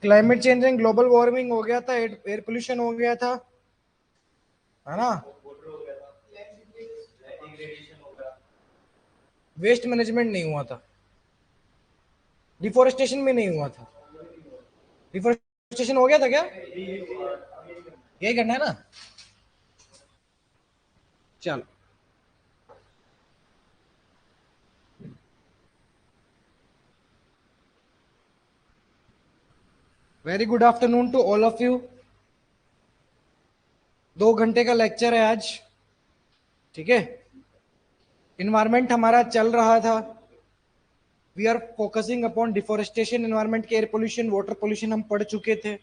Climate change and global warming हो गया था, एयर पोल्यूशन हो गया था, है ना, वेस्ट मैनेजमेंट नहीं हुआ था, डिफोरेस्टेशन में नहीं हुआ था। डिफोरेस्टेशन हो गया था क्या? यही करना है ना। चलो, very good afternoon to all of you. 2 घंटे का लेक्चर है आज, ठीक है। इन्वायरमेंट हमारा चल रहा था, we are focusing upon deforestation, environment के एयर पोल्यूशन, वाटर पोल्यूशन हम पढ़ चुके थे।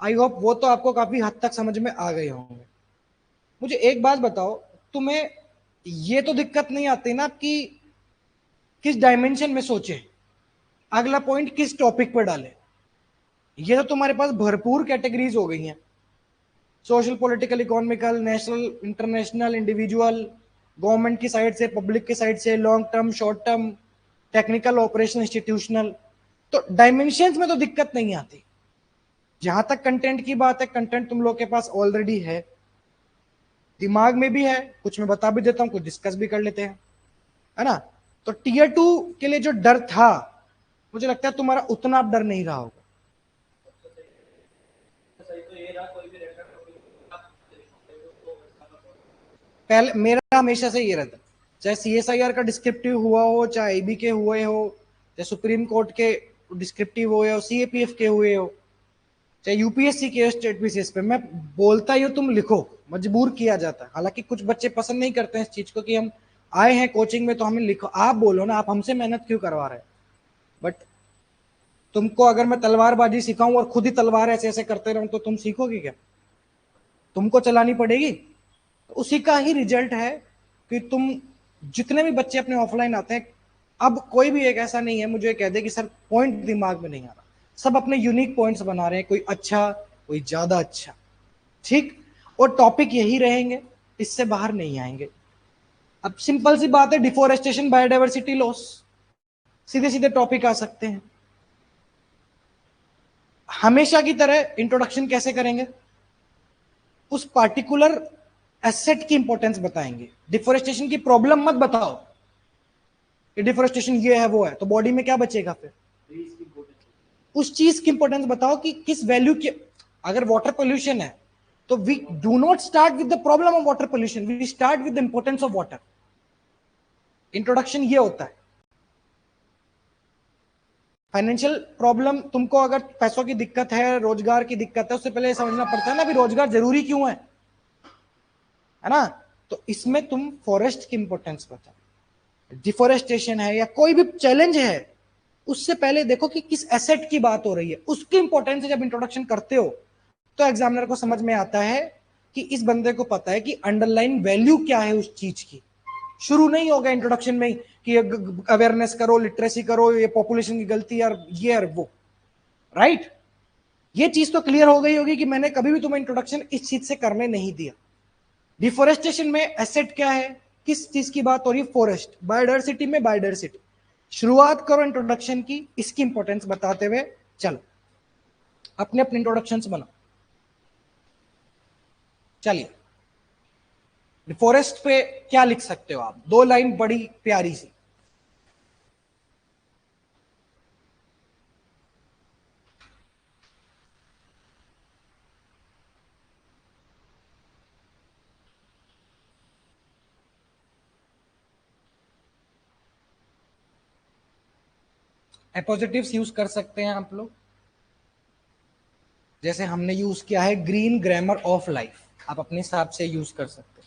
आई होप वो तो आपको काफी हद तक समझ में आ गए होंगे। मुझे एक बात बताओ, तुम्हें ये तो दिक्कत नहीं आती ना कि किस डायमेंशन में सोचे, अगला पॉइंट किस टॉपिक पर डाले? ये तो तुम्हारे पास भरपूर कैटेगरीज हो गई हैं, social, political, economical, national, international, individual, government की साइड से, पब्लिक की साइड से, long term, short term, technical, operation, institutional. तो डायमेंशंस में तो दिक्कत नहीं आती। जहां तक कंटेंट की बात है, कंटेंट तुम लोग के पास ऑलरेडी है, दिमाग में भी है, कुछ मैं बता भी देता हूं, कुछ डिस्कस भी कर लेते हैं, है ना। तो टीयर 2 के लिए जो डर था, मुझे लगता है तुम्हारा उतना अब डर नहीं रहा होगा। पहले मेरा हमेशा से ये रहता, चाहे CSIR का डिस्क्रिप्टिव हुआ हो, चाहे IB के हुए हो, चाहे सुप्रीम कोर्ट के डिस्क्रिप्टिव हुए हो, CAPF के हुए हो, चाहे UPSC के स्टेट बेसिस पे, मैं बोलता ही हूँ तुम लिखो, मजबूर किया जाता है। हालांकि कुछ बच्चे पसंद नहीं करते हैं इस चीज को कि हम आए हैं कोचिंग में तो हमें लिखो। आप बोलो ना, आप हमसे मेहनत क्यों करवा रहे हैं? बट तुमको अगर मैं तलवारबाजी सिखाऊं और खुद ही तलवार ऐसे ऐसे करते रहूं तो तुम सीखोगे क्या? तुमको चलानी पड़ेगी। तो उसी का ही रिजल्ट है कि तुम, जितने भी बच्चे अपने ऑफलाइन आते हैं, अब कोई भी एक ऐसा नहीं है मुझे कह दे कि सर पॉइंट दिमाग में नहीं आ रहा। सब अपने यूनिक पॉइंट्स बना रहे हैं, कोई अच्छा, कोई ज्यादा अच्छा, ठीक। और टॉपिक यही रहेंगे, इससे बाहर नहीं आएंगे। अब सिंपल सी बात है, डिफोरेस्टेशन, बायोडाइवर्सिटी लॉस, सीधे सीधे टॉपिक आ सकते हैं। हमेशा की तरह इंट्रोडक्शन कैसे करेंगे? उस पार्टिकुलर एसेट की इंपॉर्टेंस बताएंगे। डिफोरेस्टेशन की प्रॉब्लम मत बताओ कि डिफोरेस्टेशन ये है वो है, तो बॉडी में क्या बचेगा फिर? उस चीज की इंपॉर्टेंस बताओ कि किस वैल्यू की। अगर वाटर पोल्यूशन है तो we do not start with the problem of water pollution, we start with the importance of water. Introduction ये होता है। फाइनेंशियल प्रॉब्लम, तुमको अगर पैसों की दिक्कत है, रोजगार की दिक्कत है, उससे पहले समझना पड़ता है ना भी रोजगार जरूरी क्यों है ना। तो इसमें तुम फॉरेस्ट की इंपॉर्टेंस बताओ, डिफोरेस्टेशन है या कोई भी चैलेंज है, उससे पहले देखो कि किस एसेट की बात हो रही है, उसकी इंपॉर्टेंस जब इंट्रोडक्शन करते हो तो एग्जामिनर को समझ में आता है कि इस बंदे को पता है कि अंडरलाइन वैल्यू क्या है उस चीज की। शुरू नहीं होगा इंट्रोडक्शन में कि अवेयरनेस करो, लिटरेसी करो, ये पॉपुलेशन की गलती यार, ये और वो, राइट। ये चीज तो क्लियर हो गई होगी कि मैंने कभी भी तुम्हें इंट्रोडक्शन इस चीज से करने नहीं दिया। डिफोरेस्टेशन में एसेट क्या है, किस चीज की बात हो रही है? फॉरेस्ट। बायोडाइवर्सिटी में बायोडाइवर्सिटी। शुरुआत करो इंट्रोडक्शन की, इसकी इंपॉर्टेंस बताते हुए चलो, अपने अपने इंट्रोडक्शन बनाओ। चलिए, फॉरेस्ट पे क्या लिख सकते हो आप? 2 लाइन बड़ी प्यारी सी। एपोजिटिव्स यूज कर सकते हैं आप लोग, जैसे हमने यूज किया है ग्रीन ग्रामर ऑफ लाइफ, आप अपने हिसाब से यूज कर सकते हैं।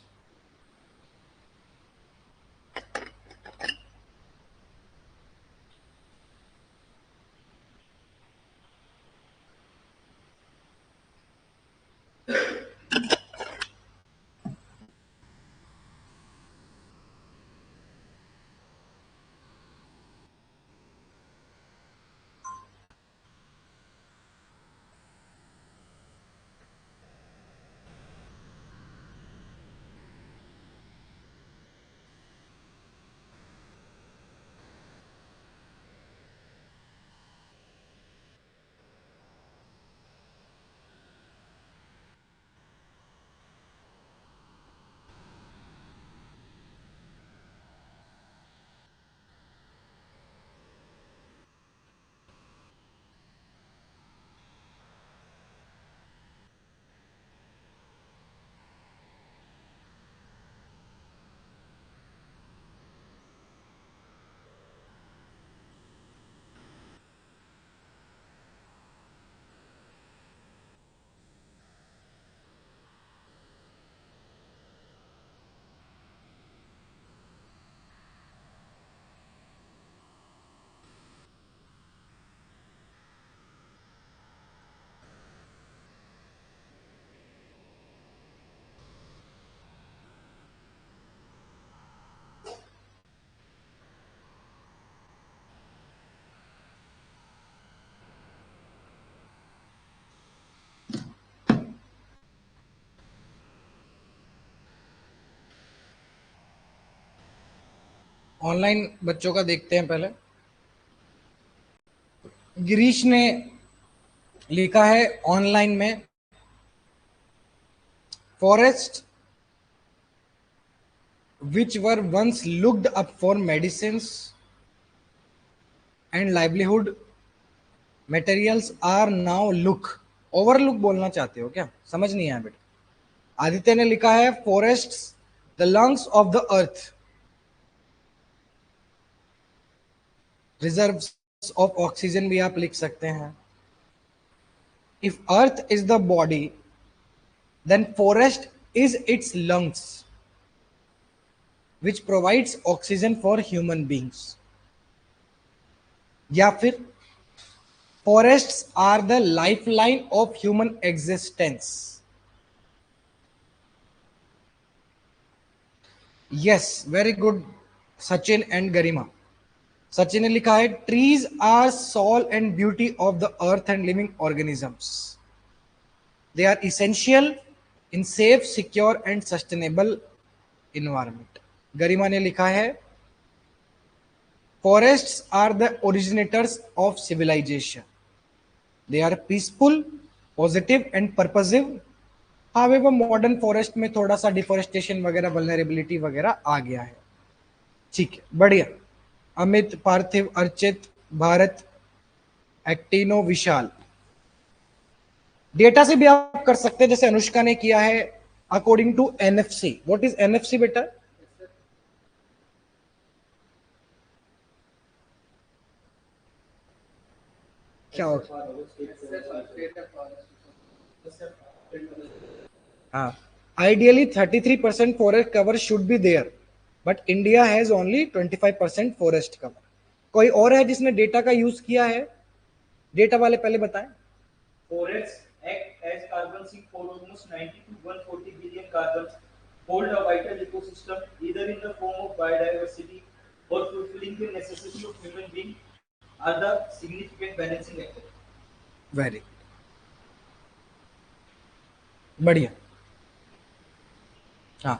ऑनलाइन बच्चों का देखते हैं पहले। गिरीश ने लिखा है ऑनलाइन में, forest which were once looked up for medicines and livelihood materials are now look overlook बोलना चाहते हो क्या? समझ नहीं आया बेटा। आदित्य ने लिखा है forests the lungs of the earth, reserves of oxygen भी आप लिख सकते हैं। if earth is the body then forest is its lungs which provides oxygen for human beings, या फिर forests are the lifeline of human existence। Yes very good Sachin and Garima. Sachin ने लिखा है trees are soul and beauty of the earth and living organisms, they are essential in safe secure and sustainable environment. Garima ने लिखा है forests are the originators of civilisation, they are peaceful positive and purposive. However modern forest में थोड़ा सा deforestation वगैरह vulnerability वगैरह आ गया है। ठीक है, बढ़िया। अमित, पार्थिव, अर्चित, भारत, एक्टिनो, विशाल। डेटा से भी आप कर सकते हैं जैसे अनुष्का ने किया है according to NFC. What is NFC बेटा? क्या होगा? हाँ, ideally 33% forest cover should be there but India has only 25% forest cover. कोई और है जिसने डेटा का यूज किया है? डेटा वाले पहले बताएं। Forests act as carbon sink for almost 90 to 140 billion carbons, hold a vital ecosystem either in the form of biodiversity or fulfilling the necessity of human beings are the significant balancing actor. Very बढ़िया। हाँ,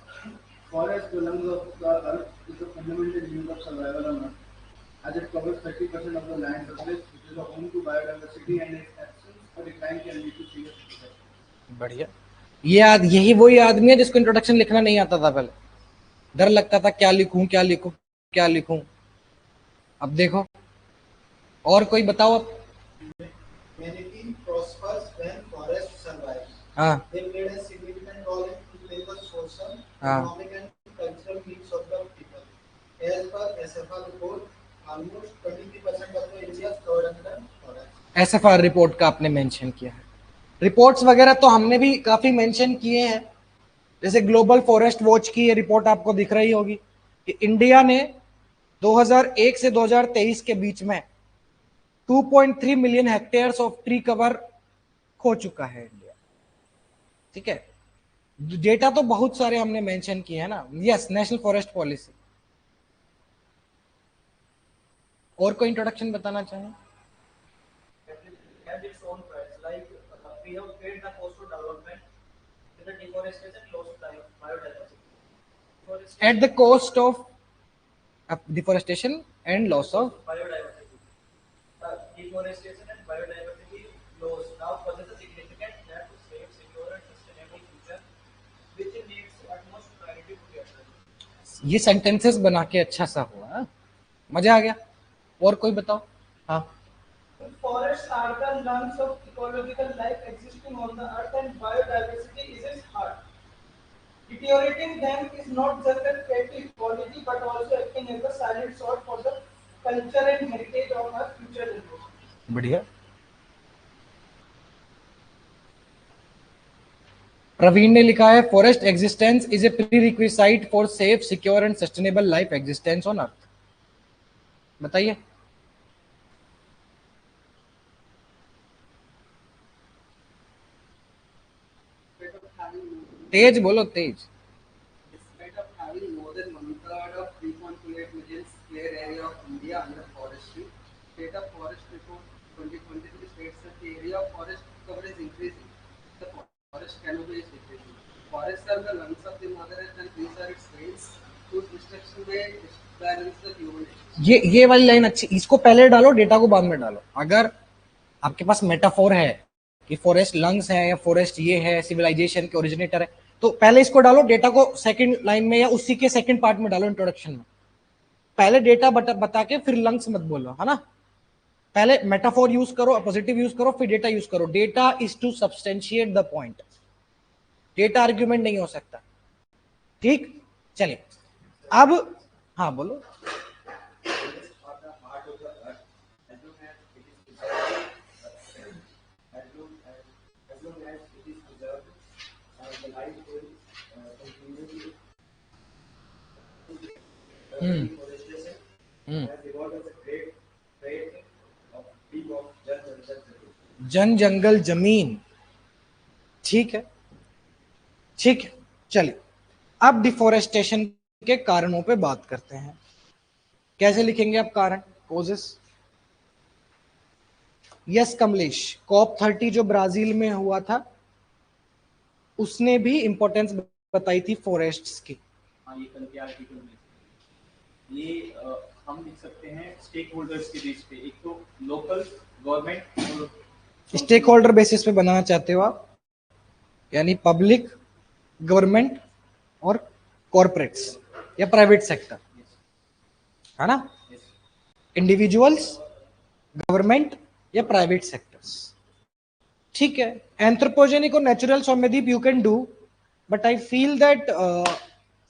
Forest, the lungs of the earth, is a fundamental means of survival on earth, as it covers 30% of the land surface, which is a home to biodiversity, and its absence or decline can lead to serious disaster. बढ़िया। यही वही आदमी है जिसको introduction लिखना नहीं आता था पहले, डर लगता था क्या लिखूं क्या लिखूं क्या लिखूं। अब देखो, और कोई बताओ अब। Humanity prospers when forests survive. हाँ They played a significant role in fulfilling the social, हाँ, economic, and cultural needs of the people. As per SFR report, almost 23% of the India's covered under forest. एसएफआर report का आपने mention किया है। Reports वगैरह तो हमने भी काफी मेंशन किए हैं, जैसे ग्लोबल फॉरेस्ट वॉच की ये रिपोर्ट आपको दिख रही होगी कि इंडिया ने 2001 से 2023 के बीच में 2.3 million hectares of tree cover खो चुका है इंडिया। ठीक है, डेटा तो बहुत सारे हमने मेंशन किए हैं ना। Yes, national forest policy. और कोई इंट्रोडक्शन बताना चाहें? And its own price, like we have paid the cost of development with the deforestation, loss of biodiversity. At the cost of deforestation and loss of Biodiversity. Deforestation and biodiversity loss now poses a significant threat to safe, secure, and sustainable future, which needs utmost priority to be addressed. ये sentences बना के अच्छा सा हुआ, हाँ? मजा आ गया। और कोई बताओ। हाँ, Forests are the lungs of ecological life existing on the earth, and biodiversity is its heart. Deteriorating them is not just a threat to ecology but also acting as a silent sword for the culture and heritage of our future generations. बढ़िया। प्रवीण ने लिखा है forest existence is a pre requisite for safe secure and sustainable life existence on earth. बताइए। तेज बोलो, तेज। Despite of having more than one-third of 3.28 million square area of India under forestry, State of Forest Report 2023 states that the area of forest cover is increasing. The forest canopy is decreasing. Forests are the lungs of the Mother Earth and trees are its veins ये वाली line अच्छी, इसको पहले डालो, data को बाद में डालो। अगर आपके पास मेटाफोर है कि फॉरेस्ट लंग्स है या फॉरेस्ट ये है, सिविलाइजेशन के ओरिजिनेटर है, तो पहले इसको डालो, डेटा को सेकंड लाइन में या उसी के सेकंड पार्ट में डालो, इंट्रोडक्शन में। पहले डेटा बता के फिर लंग्स मत बोलो, है ना। पहले मेटाफोर यूज करो, पॉजिटिव यूज करो, फिर डेटा यूज करो। Data is to substantiate the point, data argument नहीं हो सकता। ठीक, चलिए अब हाँ बोलो। जन जंगल जमीन, ठीक है ठीक है। चलिए अब डिफोरेस्टेशन के कारणों पे बात करते हैं। कैसे लिखेंगे आप कारण, कोजेस? यस कमलेश, COP30 जो ब्राजील में हुआ था उसने भी इंपॉर्टेंस बताई थी फॉरेस्ट्स की। हाँ, ये कल के आर्टिकल में ये हम लिख सकते हैं स्टेक होल्डर्स के बेस पे। एक तो लोकल गवर्नमेंट और स्टेक होल्डर बेसिस पे बनाना चाहते हो आप, यानी पब्लिक, गवर्नमेंट और कॉर्पोरेट्स या प्राइवेट सेक्टर, है ना। इंडिविजुअल्स, गवर्नमेंट या प्राइवेट सेक्टर्स, ठीक है। एंथ्रोपोजेनिक और natural Saumyadeep you can do, but I feel that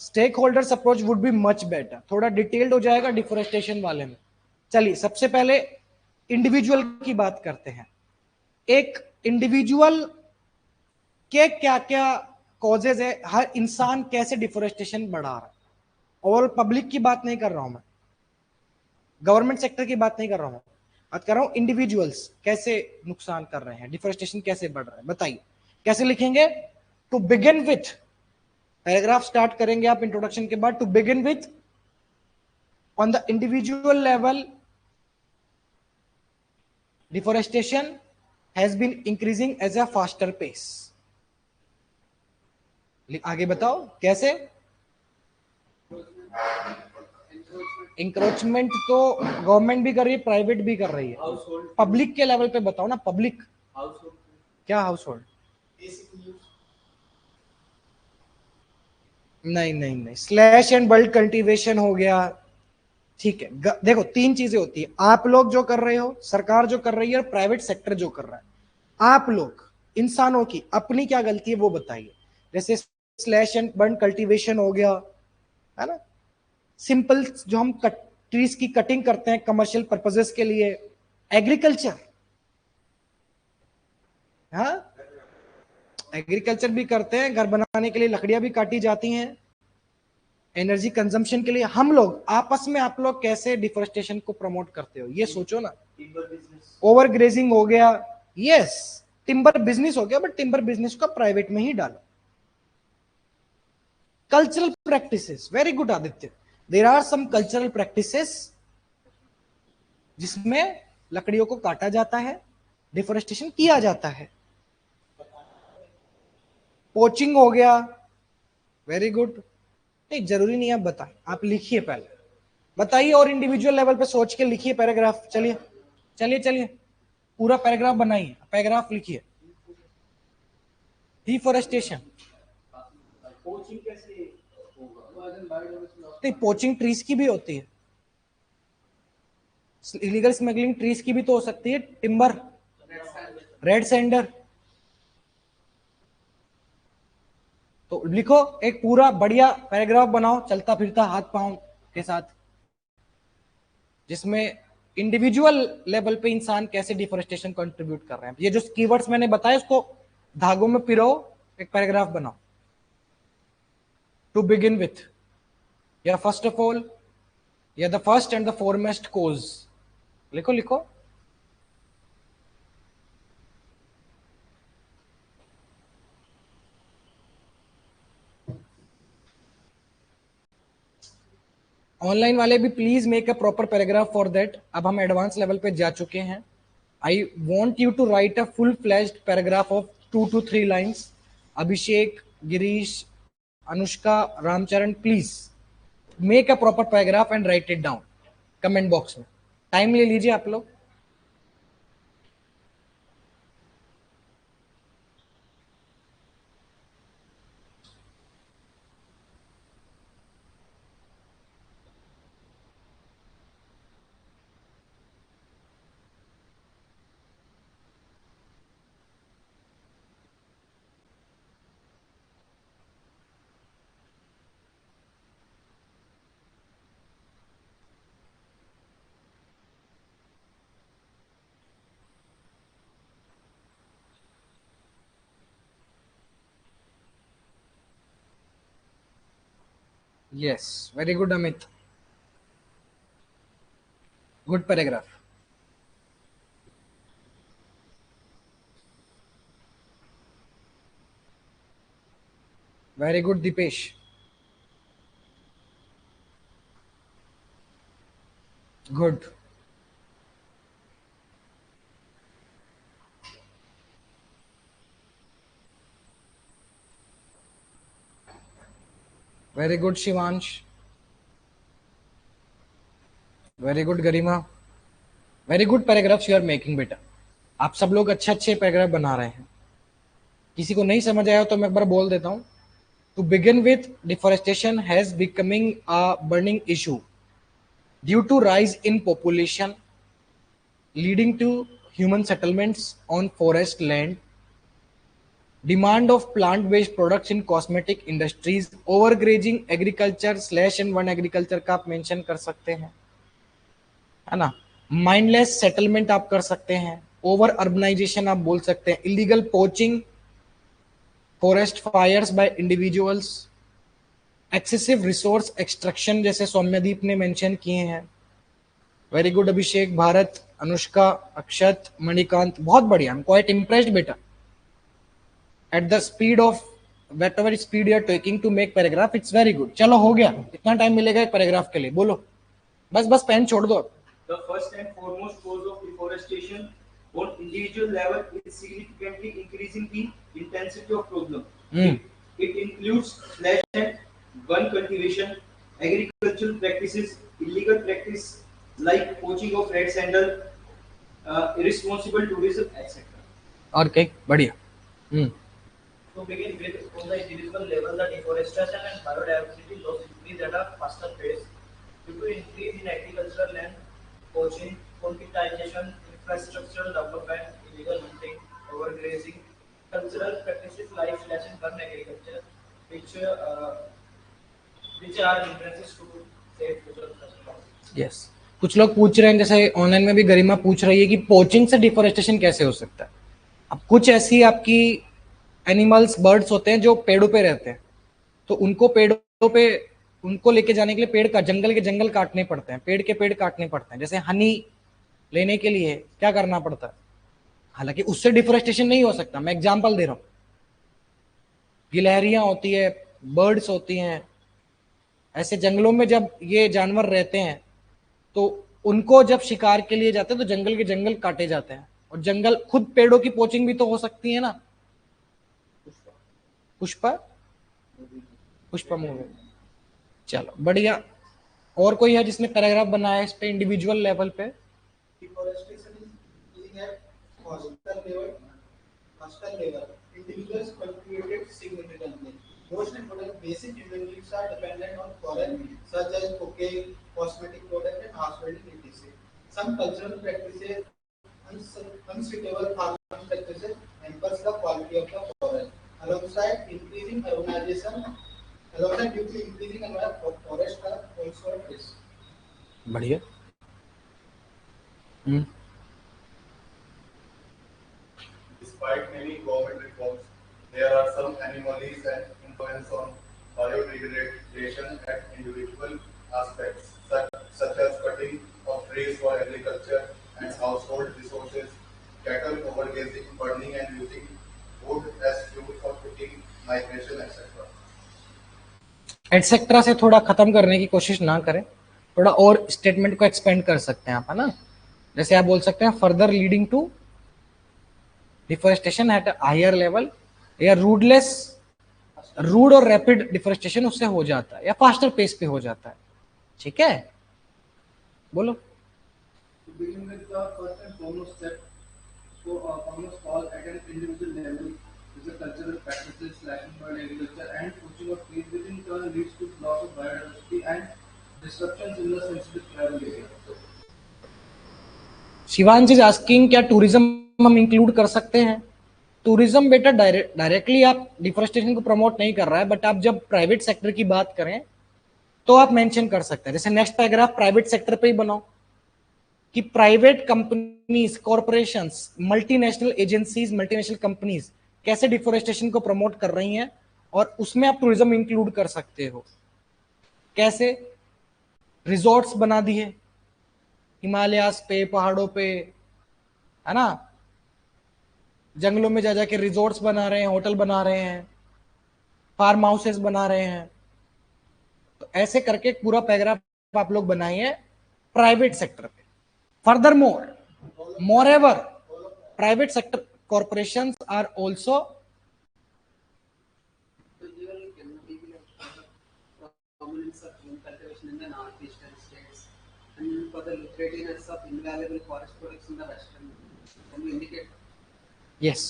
stake holders approach would be much better. थोड़ा डिटेल्ड हो जाएगा डिफोरेस्टेशन वाले में। चलिए सबसे पहले इंडिविजुअल की बात करते हैं। एक इंडिविजुअल के क्या क्या कॉजेज है, हर इंसान कैसे डिफोरेस्टेशन बढ़ा रहा है। ओवरऑल पब्लिक की बात नहीं कर रहा हूं मैं, गवर्नमेंट सेक्टर की बात नहीं कर रहा हूं, बात कर रहा हूं इंडिविजुअल्स कैसे नुकसान कर रहे हैं, डिफोरेस्टेशन कैसे बढ़ रहा है, बताइए कैसे लिखेंगे। To begin with, paragraph start करेंगे आप इंट्रोडक्शन के बाद। To begin with, on the individual level deforestation has been increasing as a faster pace. आगे बताओ कैसे। इंक्रोचमेंट तो गवर्नमेंट भी कर रही है, प्राइवेट भी कर रही है। पब्लिक के लेवल पे बताओ ना, पब्लिक क्या हाउस होल्ड? नहीं नहीं नहीं, स्लैश एंड बल्ट कल्टीवेशन हो गया, ठीक है। देखो तीन चीजें होती है, आप लोग जो कर रहे हो, सरकार जो कर रही है, और प्राइवेट सेक्टर जो कर रहा है। आप लोग इंसानों की अपनी क्या गलती है वो बताइए। जैसे स्लैश एंड बर्न कल्टीवेशन हो गया, है ना। सिंपल जो हम ट्रीज की कटिंग करते हैं कमर्शियल पर्पसेस के लिए, एग्रीकल्चर, हाँ एग्रीकल्चर भी करते हैं, घर बनाने के लिए लकड़ियां भी काटी जाती हैं, एनर्जी कंजम्पशन के लिए। हम लोग आपस में, आप लोग कैसे डिफोरेस्टेशन को प्रमोट करते हो ये सोचो ना। ओवर ग्रेजिंग हो गया, यस टिम्बर बिजनेस हो गया, बट टिम्बर बिजनेस को प्राइवेट में ही डालो। Cultural practices, very good Aditya, there are some cultural practices जिसमें लकड़ियों को काटा जाता है, डिफोरेस्टेशन किया जाता है। पोचिंग हो गया, वेरी गुड। नहीं जरूरी नहीं आप बताएं, आप लिखिए पहले बताइए, और इंडिविजुअल लेवल पे सोच के लिखिए पैराग्राफ। चलिए चलिए चलिए पूरा पैराग्राफ बनाइए, पैराग्राफ लिखिए। डिफोरेस्टेशन, पोचिंग कैसे तो पोचिंग ट्रीज की भी होती है, इलीगल स्मगलिंग ट्रीज की भी तो हो सकती है। टिम्बर, रेड सैंडर, तो लिखो एक पूरा बढ़िया पैराग्राफ बनाओ चलता फिरता हाथ पांव के साथ, जिसमें इंडिविजुअल लेवल पे इंसान कैसे डिफोरेस्टेशन कंट्रीब्यूट कर रहे हैं। ये जो कीवर्ड्स मैंने बताए उसको धागों में पिरो, एक पैराग्राफ बनाओ। टू बिगिन विथ, या फर्स्ट ऑफ ऑल, या the first and the foremost cause, लिखो लिखो। ऑनलाइन वाले भी please make a proper paragraph for that. अब हम एडवांस लेवल पे जा चुके हैं। I want you to write a full fleshed paragraph of 2 to 3 lines. Abhishek, Girish, Anushka, Ramcharan, please make a proper paragraph and write it down comment box में। Time ले लीजिए आप लोग। Yes, very good Amit, good paragraph. Very good Deepesh. Good. Very good Shivansh. Very good Garima. Very good paragraphs you are making बेटा। आप सब लोग अच्छे अच्छे पैराग्राफ बना रहे हैं। किसी को नहीं समझ आया तो मैं एक बार बोल देता हूं। To begin with, deforestation has becoming a burning issue due to rise in population leading to human settlements on forest land, demand of plant-based products in cosmetic industries, overgrazing agriculture slash and one agriculture का आप mention कर सकते हैं, है ना, mindless settlement आप कर सकते हैं, ओवर अर्बनाइजेशन आप बोल सकते हैं, illegal poaching, forest fires by individuals, excessive resource extraction जैसे सौम्यदीप ने मेंशन किए हैं। वेरी गुड अभिषेक, भारत, अनुष्का, अक्षत, मणिकांत, बहुत बढ़िया। आई एम क्वाइट इम्प्रेस्ड बेटा at the speed of whatever speed you are taking to make paragraph, it's very good. चलो हो गया, इतना टाइम मिलेगा एक पैराग्राफ के लिए, बोलो। बस बस पेन छोड़ दो। The first and foremost cause of deforestation on individual level is significantly increasing the intensity of problem. It includes slash and burn cultivation, agricultural practices, illegal practice like poaching of red sandal, irresponsible tourism, etc. और कहीं बढ़िया। To begin with, on the individual level, the deforestation and biodiversity loss increase at a faster pace due to increase in agricultural land, poaching, concretization, infrastructural development, illegal hunting, overgrazing, cultural practices like slash and burn agriculture, which are hindrances to safe future sustainability. Yes, कुछ लोग पूछ रहे हैं, जैसे online में भी गरिमा पूछ रही है कि पोचिंग से डिफोरेस्टेशन कैसे हो सकता है। अब कुछ ऐसी आपकी एनिमल्स, बर्ड्स होते हैं जो पेड़ों पे रहते हैं, तो उनको पेड़ों पे उनको लेके जाने के लिए पेड़ का जंगल के जंगल काटने पड़ते हैं, पेड़ के पेड़ काटने पड़ते हैं। जैसे हनी लेने के लिए क्या करना पड़ता है, हालांकि उससे डिफोरेस्टेशन नहीं हो सकता, मैं एग्जांपल दे रहा हूं। गिलहरियां होती है, बर्ड्स होती हैं, ऐसे जंगलों में जब ये जानवर रहते हैं तो उनको जब शिकार के लिए जाते हैं तो जंगल के जंगल काटे जाते हैं, और जंगल खुद पेड़ों की पोचिंग भी तो हो सकती है ना। पुष्पा मूवी, चलो बढ़िया। और कोई है जिसने पैराग्राफ बनाया है इस पे इंडिविजुअल लेवल पे? Deforestation is being at coastal level. Individuals contributed significantly. Most important basic human needs are dependent on forest, such as cooking, cosmetic products, and householding etc. Some cultural practices, unsuitable farming practices, hampers the quality of the forest. Alongside increasing urbanization, due to increasing forest are also at risk. बढ़िया। Despite many government reforms, there are some anomalies and influence on biodegradation at individual aspects, such as cutting of trees for agriculture and household resources, cattle overgrazing, burning and using wood as fuel for cooking, migration, etc. Etcetera से थोड़ा खत्म करने की कोशिश ना करें, थोड़ा और स्टेटमेंट को एक्सपेंड कर सकते हैं आप, है ना। जैसे आप बोल सकते हैं further leading to deforestation at higher level, या रूड और रैपिड डिफोरेस्टेशन उससे हो जाता है, या फास्टर पेस पे हो जाता है। ठीक है, बोलो। To begin with, the first and foremost step for almost all at an individual level is the cultural practices lacking by agriculture and poaching of trees, which in turn leads to loss of biodiversity and disruptions in the sensitive tribal area. Shivansh is asking क्या tourism हम include कर सकते हैं? Tourism बेटा directly आप deforestation को promote नहीं कर रहा है, बट आप जब प्राइवेट सेक्टर की बात करें तो आप मेंशन कर सकते हैं। जैसे नेक्स्ट पैराग्राफ प्राइवेट सेक्टर पे ही बनाओ कि private companies, corporations, multinational agencies, multinational companies कैसे डिफोरेस्टेशन को प्रमोट कर रही हैं, और उसमें आप टूरिज्म इंक्लूड कर सकते हो। कैसे? रिजॉर्ट्स बना दिए हिमालयास पे, पहाड़ों पे, है ना, जंगलों में जा जाके रिजॉर्ट्स बना रहे हैं, होटल बना रहे हैं, फार्म हाउसेस बना रहे हैं। तो ऐसे करके पूरा पैराग्राफ आप लोग बनाइए प्राइवेट सेक्टर पे। Further more ever private sector corporations are also prominence of home cultivation in the northeastern states and for the lucrativeness of invaluable forest products in the western. Can you indicate? yes,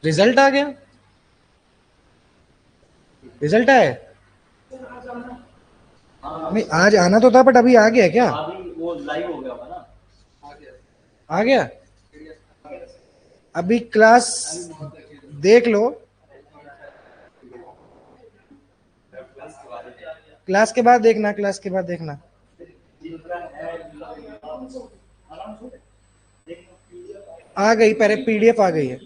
result आ गया, result आया नहीं, आज आना तो था but अभी आ गया क्या? अभी वो लाइव हो गया होगा ना? आ गया। अभी क्लास देख लो, क्लास के बाद देखना, क्लास के बाद देखना। आ गई, पहले पीडीएफ आ गई है।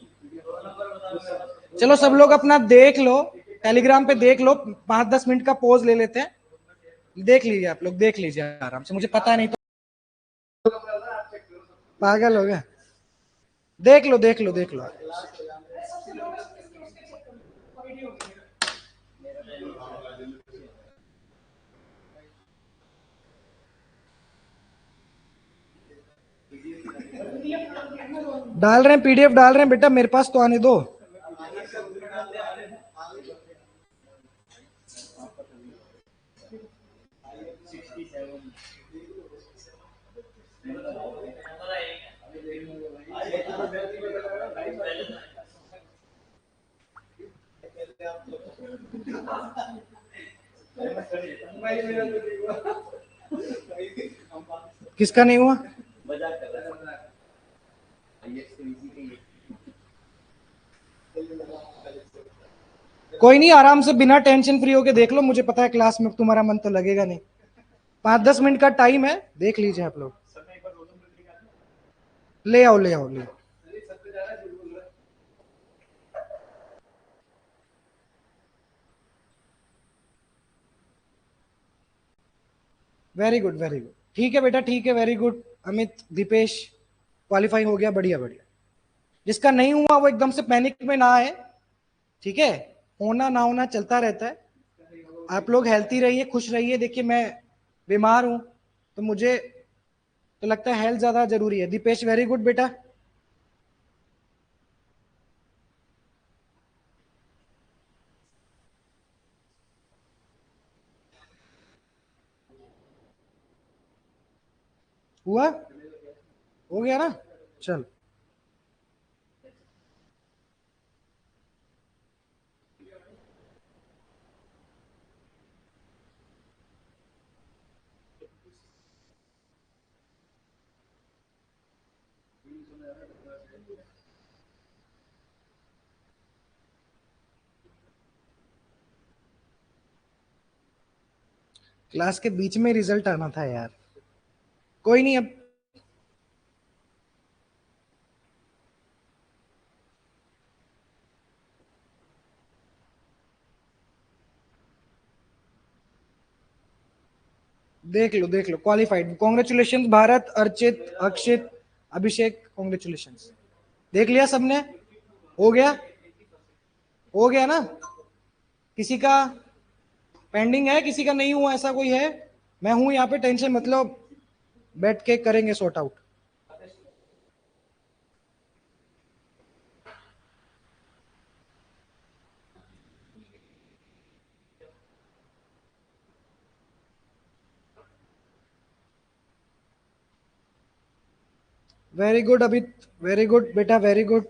चलो सब लोग अपना देख लो, टेलीग्राम पे देख लो, 5-10 मिनट का पोज ले लेते हैं, देख लीजिए आप लोग, देख लीजिए आराम से, मुझे पता नहीं तो पागल हो गया। देख लो देख लो देख लो। डाल रहे हैं पीडीएफ, डाल रहे हैं बेटा, मेरे पास तो आने दो। किसका नहीं हुआ? कोई नहीं, आराम से बिना टेंशन फ्री होके देख लो, मुझे पता है क्लास में तुम्हारा मन तो लगेगा नहीं। 5-10 मिनट का टाइम है, देख लीजिए आप लोग। ले आओ ले आओ ले आओ। वेरी गुड वेरी गुड, ठीक है बेटा, ठीक है, very good. Amit, Deepesh qualify हो गया, बढ़िया बढ़िया। जिसका नहीं हुआ वो एकदम से पैनिक में ना आए, ठीक है, होना ना होना चलता रहता है। आप लोग हेल्थी रहिए, खुश रहिए। देखिए मैं बीमार हूं तो मुझे तो लगता है हेल्थ ज्यादा जरूरी है। दीपेश वेरी गुड बेटा। हुआ, हो गया ना, चल। क्लास के बीच में रिजल्ट आना था यार, कोई नहीं। अब देख लो देख लो, क्वालिफाइड, कॉन्ग्रेचुलेशन भारत, अर्चित, अक्षित, अभिषेक, कॉन्ग्रेचुलेशन। देख लिया सबने? हो गया, हो गया ना? किसी का पेंडिंग है, किसी का नहीं हुआ, ऐसा कोई है? मैं हूं यहाँ पे, टेंशन मतलब बैठ के करेंगे सॉर्ट आउट। वेरी गुड अभी, वेरी गुड बेटा, वेरी गुड।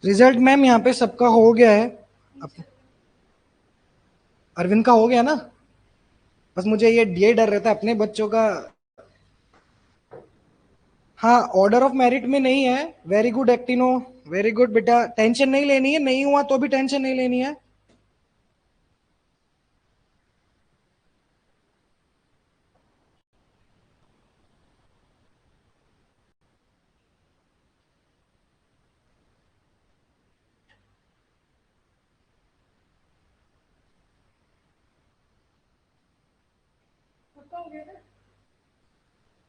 रिजल्ट मैम यहाँ पे सबका हो गया है। अरविंद का हो गया ना, बस मुझे ये डर रहता है अपने बच्चों का। हाँ, ऑर्डर ऑफ मेरिट में नहीं है। Very good actino, very good बेटा, टेंशन नहीं लेनी है, नहीं हुआ तो भी टेंशन नहीं लेनी है।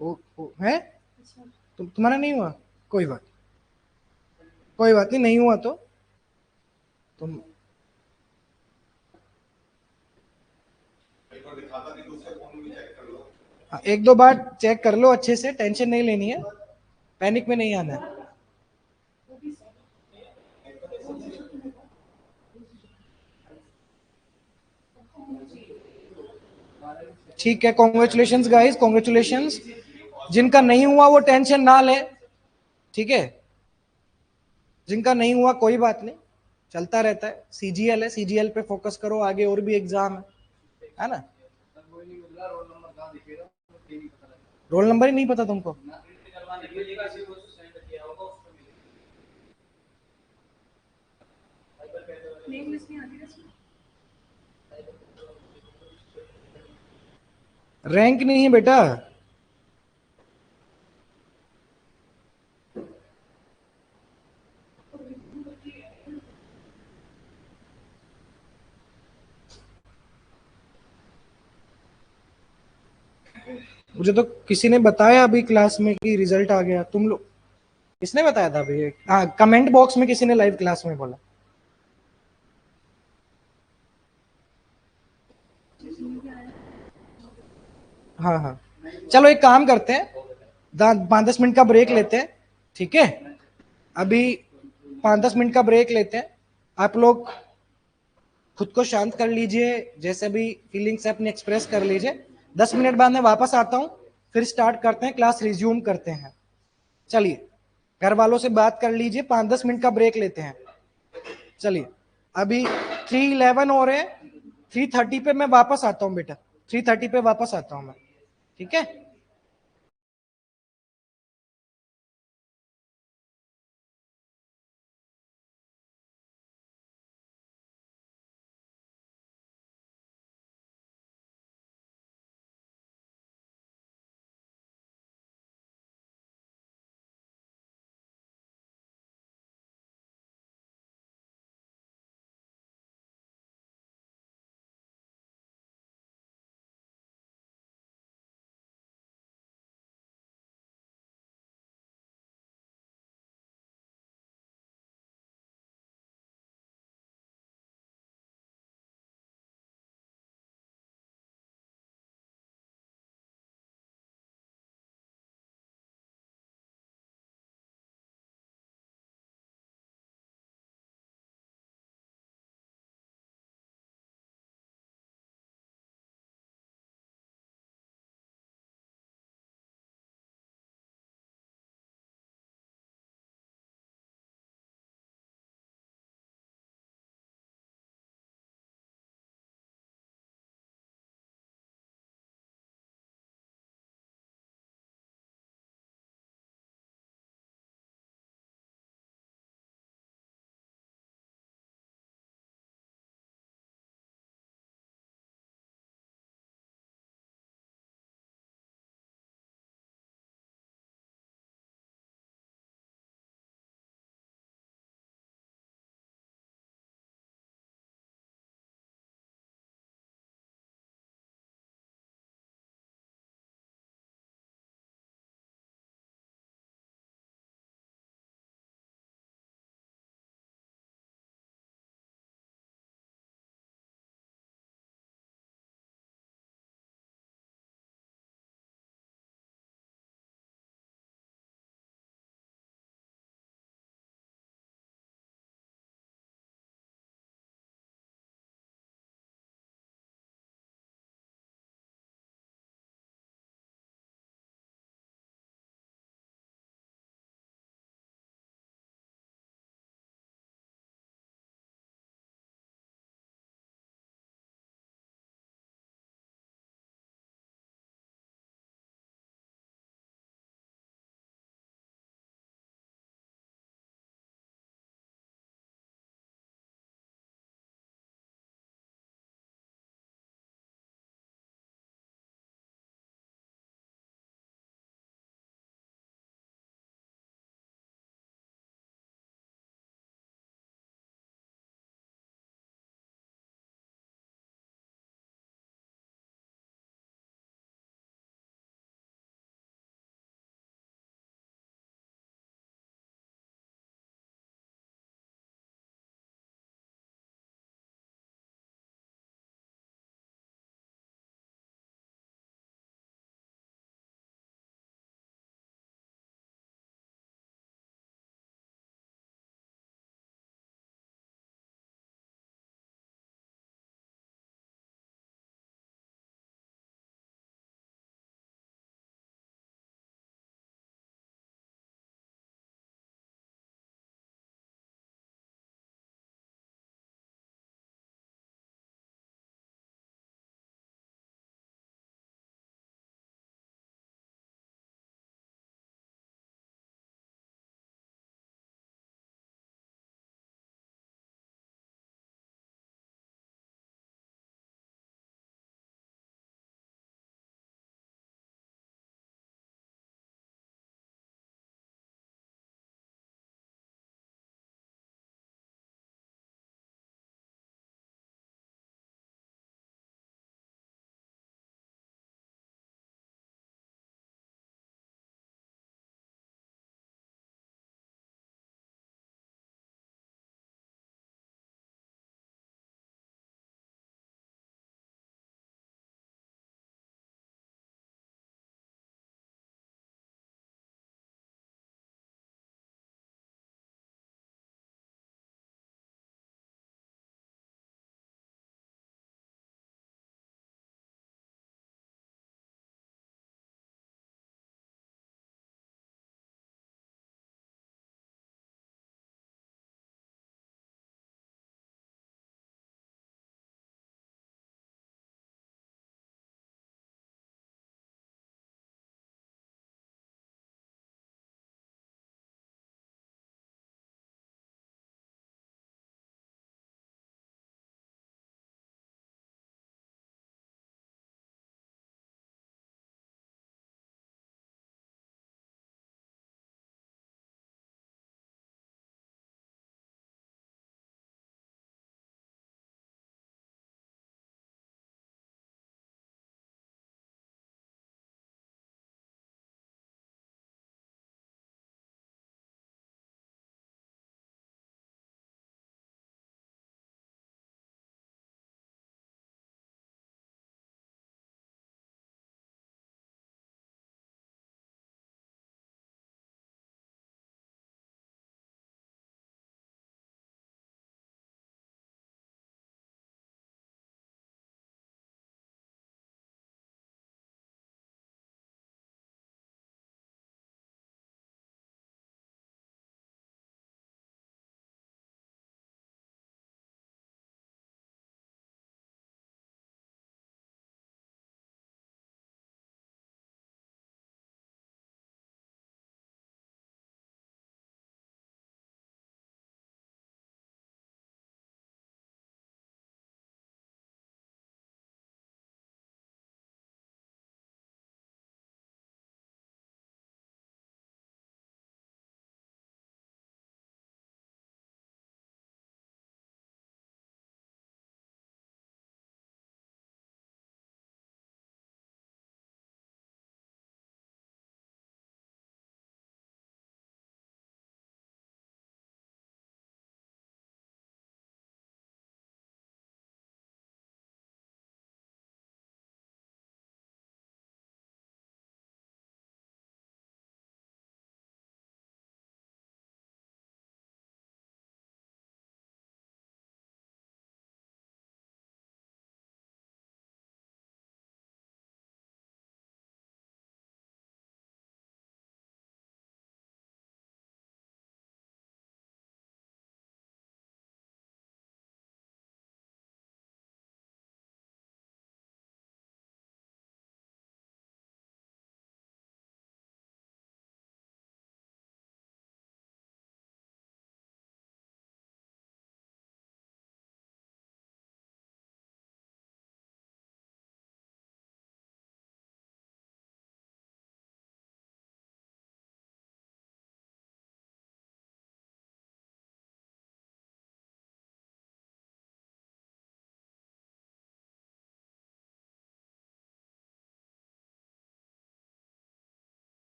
वो है, तुम्हारा नहीं हुआ, कोई बात, कोई बात नहीं, नहीं हुआ तो तुम एक बार दिखाता नहीं, दूसरे फोन में भी चेक कर लो। हाँ, एक दो बार चेक कर लो अच्छे से, टेंशन नहीं लेनी है, पैनिक में नहीं आना है। ठीक है, कॉन्ग्रेचुलेशंस गाइस, कॉन्ग्रेचुलेशंस। जिनका नहीं हुआ वो टेंशन ना ले, ठीक है, जिनका नहीं हुआ कोई बात नहीं, चलता रहता है, सीजीएल है, सीजीएल पे फोकस करो, आगे और भी एग्जाम है ना। कोई नहीं मिल रहा, रोल नंबर कहाँ दिखेगा ये नहीं पता लगा। रोल नंबर ही नहीं पता तुमको? प्रिंट करवाने के लिए किसी को सेंड किया होगा उसको नेम लिस्ट नहीं आती इसमें। रैंक नहीं है बेटा। मुझे तो किसी ने बताया अभी क्लास में कि रिजल्ट आ गया, तुम लोग, किसने बताया था अभी? हाँ, कमेंट बॉक्स में किसी ने लाइव क्लास में बोला। हाँ हाँ, चलो एक काम करते हैं, 5-10 मिनट का ब्रेक लेते हैं, ठीक है, अभी 5-10 मिनट का ब्रेक लेते हैं। आप लोग खुद को शांत कर लीजिए, जैसे भी फीलिंग्स है अपनी एक्सप्रेस कर लीजिए। 10 मिनट बाद मैं वापस आता हूँ, फिर स्टार्ट करते हैं, क्लास रिज्यूम करते हैं। चलिए, घर वालों से बात कर लीजिए, 5-10 मिनट का ब्रेक लेते हैं। चलिए, अभी 3:11 हो रहे हैं, 3:30 पे मैं वापस आता हूँ बेटा, 3:30 पे वापस आता हूँ मैं, ठीक है।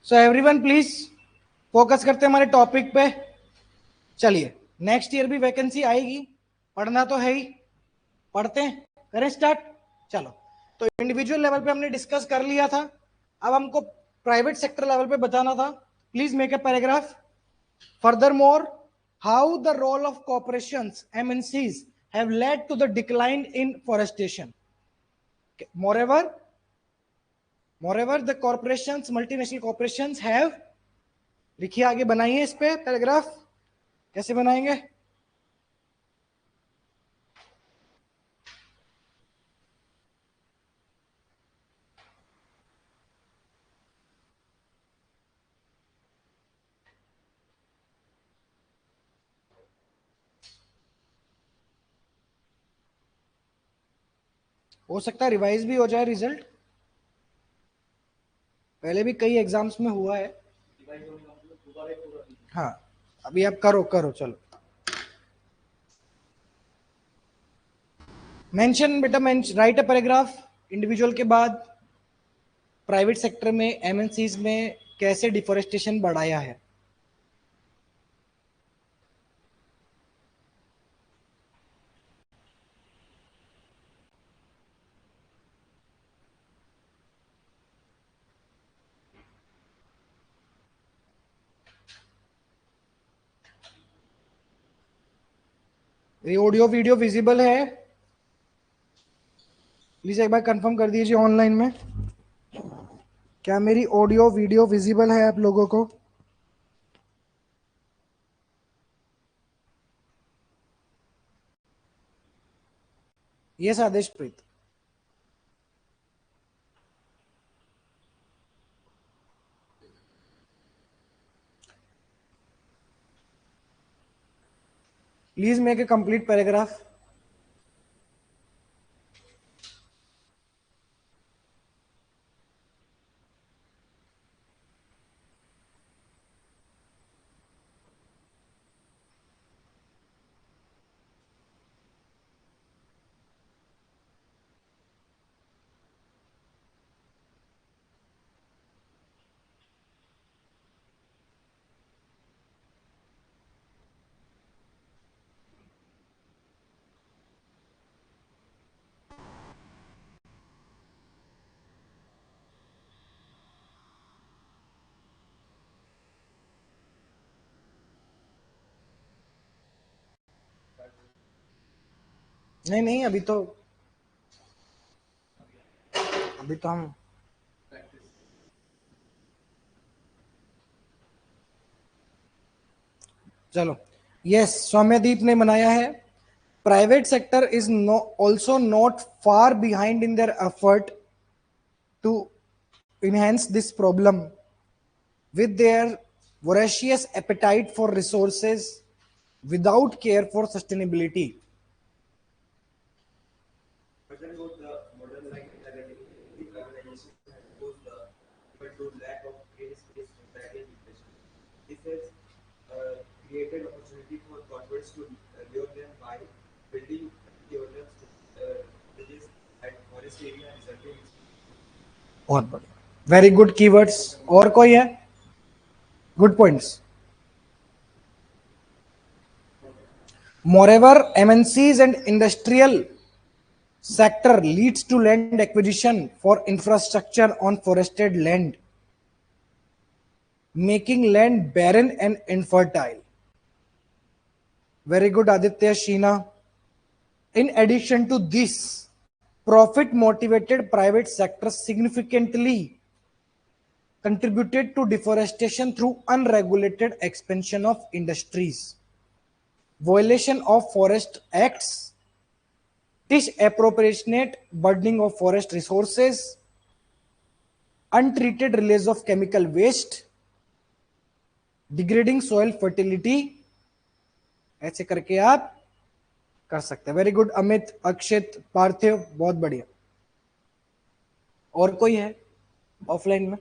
सो एवरीवन प्लीज फोकस करते हैं हमारे टॉपिक पे। चलिए, नेक्स्ट ईयर भी वैकेंसी आएगी, पढ़ना तो है ही, पढ़ते हैं, करें स्टार्ट। चलो, तो इंडिविजुअल लेवल पे हमने डिस्कस कर लिया था, अब हमको प्राइवेट सेक्टर लेवल पे बताना था। Please make a paragraph. Furthermore, how the role of corporations, MNCs, have led to the decline in forestation. Moreover, the corporations, multinational corporations have, लिखिए आगे, बनाइए इस पे पैराग्राफ। कैसे बनाएंगे? हो सकता है रिवाइज भी हो जाए रिजल्ट, पहले भी कई एग्जाम्स में हुआ है। हाँ, अभी आप करो करो, चलो मेंशन बेटा, राइट अ पैराग्राफ इंडिविजुअल के बाद प्राइवेट सेक्टर में, एमएनसीज में कैसे डिफोरेस्टेशन बढ़ाया है। ये ऑडियो वीडियो विजिबल है? प्लीज एक बार कंफर्म कर दीजिए ऑनलाइन में, क्या मेरी ऑडियो वीडियो विजिबल है आप लोगों को? Yes Aadesh Preet. Please make a complete paragraph. नहीं नहीं, अभी तो हम, चलो। यस, सौम्यदीप ने बनाया है, private sector is also not far behind in their effort to enhance this problem with their voracious appetite for resources without care for sustainability. Furthermore, the modern life decarbonization has caused even to lack of green space and package inflation. This has created opportunity for corporates to lure them by building developments villages at forest area, resulting in बहुत बढ़िया, very good keywords. और कोई है? Good points. Moreover, MNCs and industrial sector leads to land acquisition for infrastructure on forested land, making land barren and infertile. Very good, Aditya, Sheena. In addition to this, profit motivated private sector significantly contributed to deforestation through unregulated expansion of industries, violation of forest acts, disproportionate burdening of forest resources, untreated release of chemical waste, degrading soil fertility। ऐसे करके आप कर सकते हैं। Very good Amit, अक्षित, पार्थिव, बहुत बढ़िया। और कोई है ऑफलाइन में?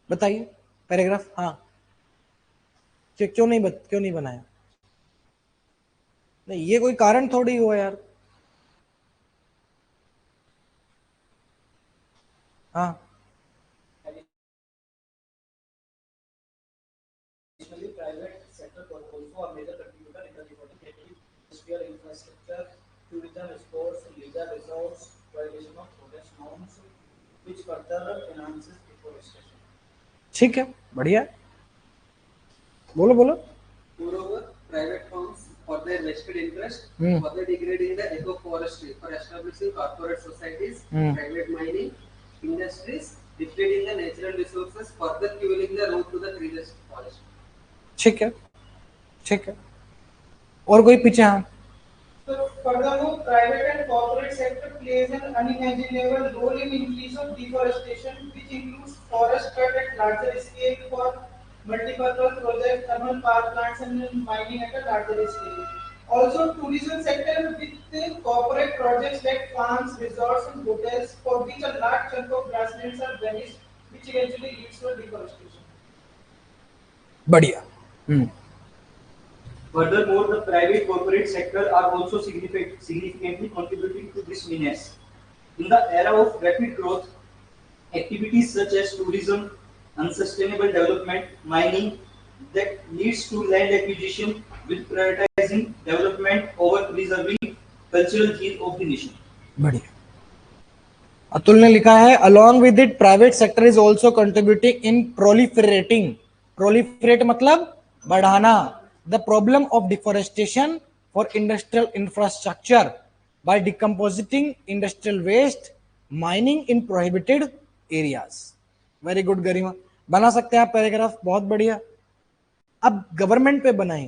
बताइए पैराग्राफ। हाँ, क्यों नहीं बनाया? नहीं, ये कोई कारण थोड़ी हुआ यार। हाँ, industrial infrastructure, tourism, sports, leisure resorts, violation of forest norms, which further enhances deforestation. ठीक है, बढ़िया है। बोलो बोलो। Moreover, private firms, for their vested interest, Hmm. further degrading the eco-forestry for establishing corporate societies, Hmm. private mining, industries, depleting the natural resources, further fueling the road to the treeless forest. ठीक है, ठीक है। और कोई पीछे? हाँ, So furthermore, private and corporate sector plays an unimaginable role in increase of deforestation, which includes forest cut at larger scale for multipurpose projects, thermal power plants, and mining at a larger scale. Also, tourism sector with corporate projects like farms, resorts, and hotels, for which a large chunk of grasslands are vanished, which eventually leads to deforestation. बढ़िया। Furthermore, the private corporate sector are also significantly contributing to this menace. In the era of rapid growth, activities such as tourism, unsustainable development, mining, that leads to land acquisition with prioritizing development over preserving cultural genes of the nation. बढ़िया। अतुल ने लिखा है, along with it, private sector is also contributing in proliferating. Proliferate मतलब बढ़ाना. The problem of deforestation for industrial infrastructure by decompositing industrial waste, mining in prohibited areas. Very good गरिमा, बना सकते हैं आप पैराग्राफ, बहुत बढ़िया। अब गवर्नमेंट पे बनाए।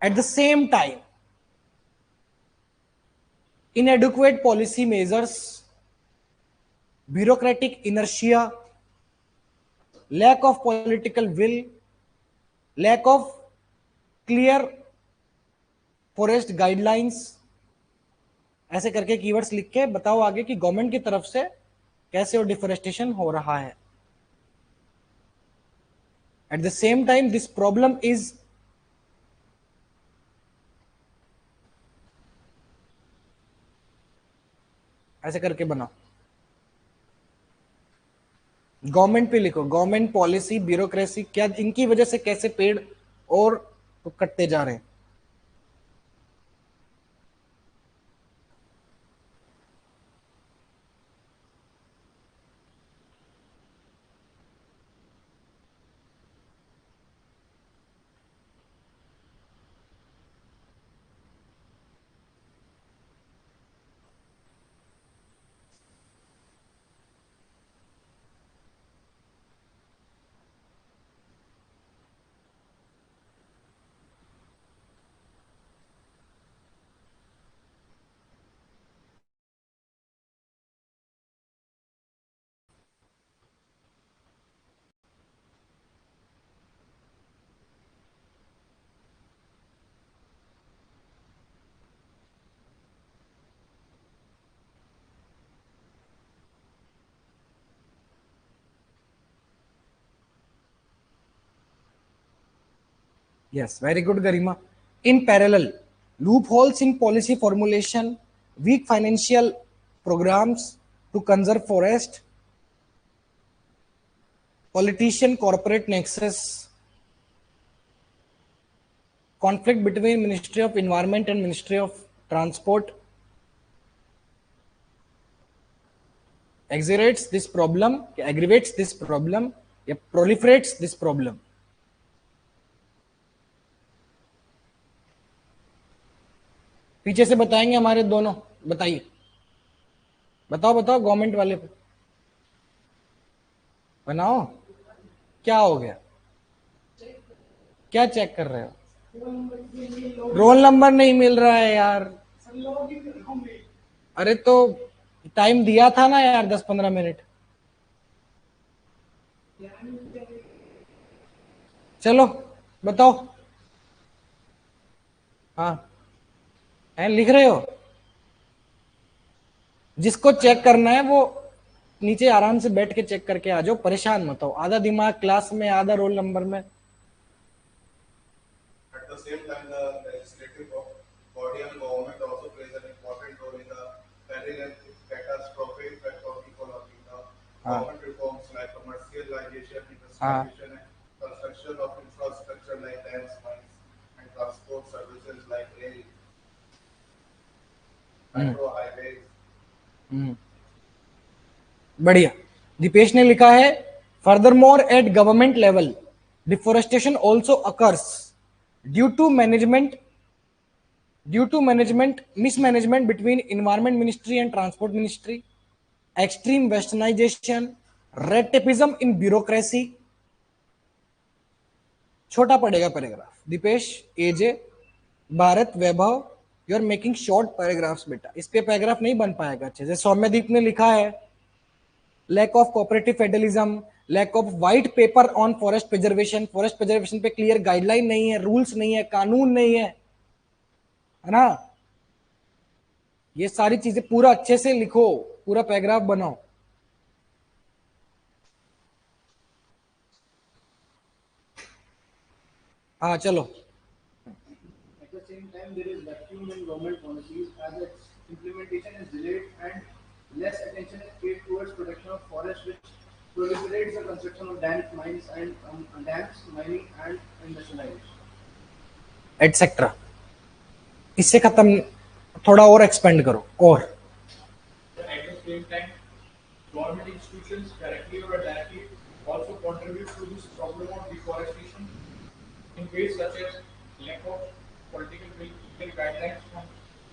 At the same time, inadequate policy measures, bureaucratic inertia, lack of political will, lack of clear forest guidelines, ऐसे करके कीवर्ड्स लिख के बताओ आगे कि गवर्नमेंट की तरफ से कैसे वो डिफोरेस्टेशन हो रहा है। At the same time this problem is ऐसे करके बनाओ, गवर्नमेंट पे लिखो, गवर्नमेंट पॉलिसी, ब्यूरोक्रेसी, क्या इनकी वजह से कैसे पेड़ और तो कटते जा रहे हैं। Yes, very good, Garima. In parallel, loopholes in policy formulation, weak financial programs to conserve forest, politician corporate nexus, conflict between Ministry of Environment and Ministry of Transport aggravates this problem, proliferates this problem. पीछे से बताएंगे हमारे दोनों, बताइए, बताओ बताओ government वाले पे बनाओ। क्या हो गया, क्या चेक कर रहे हो? रोल नंबर नहीं मिल रहा है यार। अरे तो टाइम दिया था ना यार, 10-15 मिनट। चलो बताओ। हाँ, है लिख रहे हो? जिसको चेक करना है वो नीचे आराम से बैठ के चेक करके आ जाओ, परेशान मत हो। आधा दिमाग क्लास में, आधा रोल नंबर में। At the same time, the legislative body and government also plays an important role in the handling and catastrophic effect of ecology. The government reforms like commercialization, industrialization, and construction of infrastructure like dams, mines, and transport services like rail, metro highways. बढ़िया। दीपेश ने लिखा है furthermore at government level deforestation also occurs due to management mismanagement between environment ministry and transport ministry, extreme westernization, red tapeism in bureaucracy. छोटा पड़ेगा paragraph. Deepesh, AJ, Bharat, Vaibhav, you are making short paragraphs बेटा, इस पे paragraph नहीं बन पाएगा अच्छे से। सौम्यदीप ने लिखा है lack of cooperative federalism, lack of white paper on forest preservation. Forest preservation पे क्लियर गाइडलाइन नहीं है, रूल्स नहीं है, कानून नहीं है ना। ये सारी चीजें पूरा अच्छे से लिखो, पूरा पैराग्राफ बनाओ। हाँ चलो। At the same time, there is vacuum in government policies as its implementation is delayed and less attention is paid towards protection of forests, which proliferates the construction of dams, mines, and dams, mining, and industrialization. Etcetera. इससे खत्म, थोड़ा और expand करो। और At the same time, government institutions directly or indirectly also contribute to this problem of deforestation in ways such as lack of political will, legal guidelines on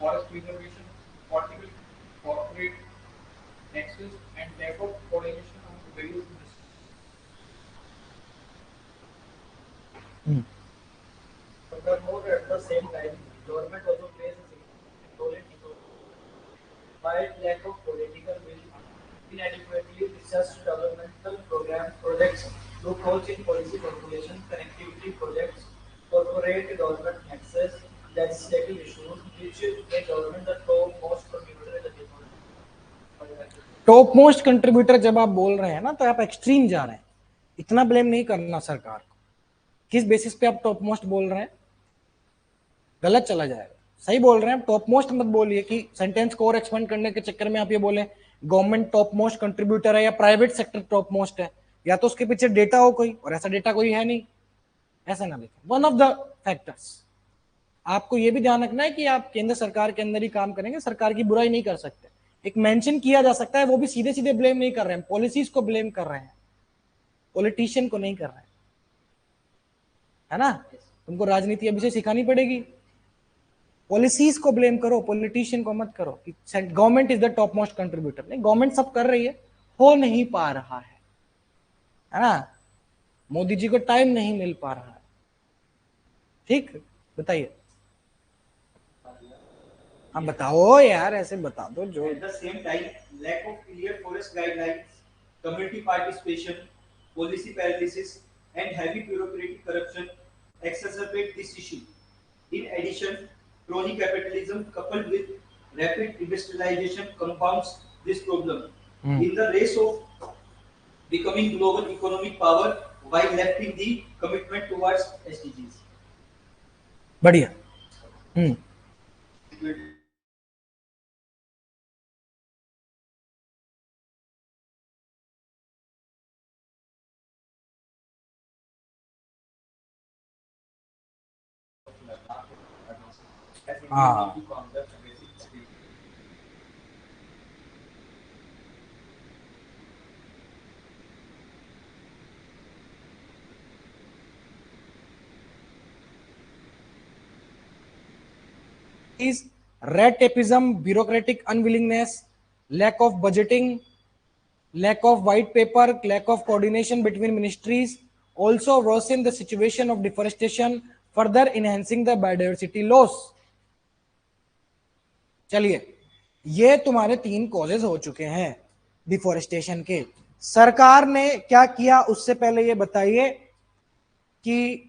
forest preservation, political corporate nexus, and lack of coordination among various industries. Furthermore, at the same time, government also plays a significant role in economy. By lack of political will, inadequately researched developmental programs, projects, loopholes in policy formulation, connectivity projects, corporate government access, legislative issues, which make government the topmost contributor in the development. Top most contributor जब आप बोल रहे हैं ना, तो आप extreme जा रहे हैं। इतना ब्लेम नहीं करना सरकार को। किस बेसिस पे आप टॉप मोस्ट बोल रहे हैं? गलत चला जाएगा। सही बोल रहे हैं आप, टॉप मोस्ट मत बोलिए कि सेंटेंस को और एक्सपेंड करने के चक्कर में आप ये बोले गवर्नमेंट टॉप मोस्ट कंट्रीब्यूटर है या प्राइवेट सेक्टर टॉप मोस्ट है, या तो उसके पीछे डेटा हो कोई, और ऐसा डेटा कोई है नहीं, ऐसा ना लिखें। One of the factors. आपको ये भी ध्यान रखना है कि आप केंद्र सरकार के अंदर ही काम करेंगे, सरकार की बुराई नहीं कर सकते। एक मेंशन किया जा सकता है, वो भी सीधे सीधे ब्लेम नहीं कर रहे हैं, पॉलिसीज को ब्लेम कर रहे हैं, पॉलिटिशियन को नहीं कर रहे हैं, है ना। तुमको राजनीति अभी से सिखानी पड़ेगी। पॉलिसीज को ब्लेम करो, पॉलिटिशियन को मत करो कि government is the top most contributor. नहीं, गवर्नमेंट सब कर रही है, हो नहीं पा रहा है ना। मोदी जी को टाइम नहीं मिल पा रहा है। ठीक, बताइए। हाँ बताओ यार, ऐसे बता दो जो। At the same time, lack of clear forest guidelines, community participation, policy paralysis, and heavy bureaucratic corruption exacerbate this issue. In addition, crony capitalism coupled with rapid industrialization compounds this problem. In the race of becoming global economic power while lacking the commitment towards SDGs. बढ़िया। हाँ, is red tapeism, bureaucratic unwillingness, lack of budgeting, lack of white paper, lack of coordination between ministries also worsen the situation of deforestation, further enhancing the biodiversity loss. चलिए, ये तुम्हारे 3 causes हो चुके हैं deforestation के। सरकार ने क्या किया उससे पहले ये बताइए कि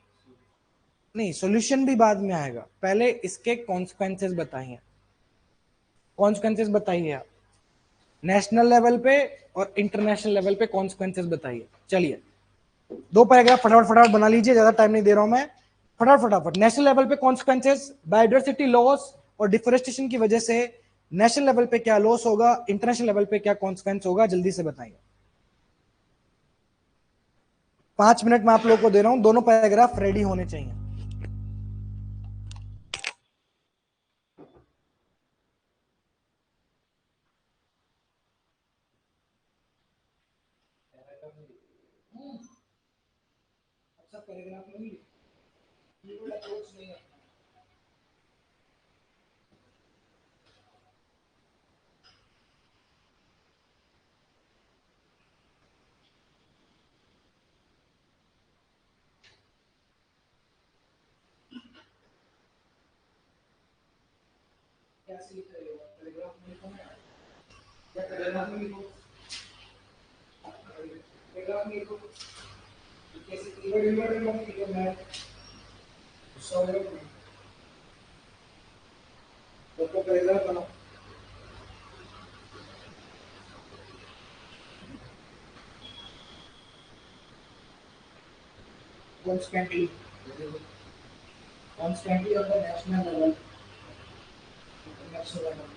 नहीं, सॉल्यूशन भी बाद में आएगा, पहले इसके कॉन्सिक्वेंसेस बताइए। कॉन्सिक्वेंसेस बताइए आप, नेशनल लेवल पे और इंटरनेशनल लेवल पे कॉन्सिक्वेंसेस बताइए। चलिए, 2 पैराग्राफ फटाफट बना लीजिए, ज्यादा टाइम नहीं दे रहा हूं मैं। फटाफट। नेशनल लेवल पे कॉन्सिक्वेंसेस, बायोडायवर्सिटी लॉस और डिफोरेस्टेशन की वजह से नेशनल लेवल पे क्या लॉस होगा, इंटरनेशनल लेवल पे क्या कॉन्सिक्वेंस होगा, जल्दी से बताइए। 5 मिनट में आप लोगों को दे रहा हूं, दोनों पैराग्राफ रेडी होने चाहिए। अच्छा पैराग्राफ नहीं लिखा, अप्रोच नहीं है। क्या लिख रहे हो? पैराग्राफ में लिखो ना, या पैराग्राफ में लिखो, पैराग्राफ में लिखो कैसे कीवर्ड मत लिखो, मैं सॉल्व तो पैराग्राफ बनाओ constantly on the national level, international level.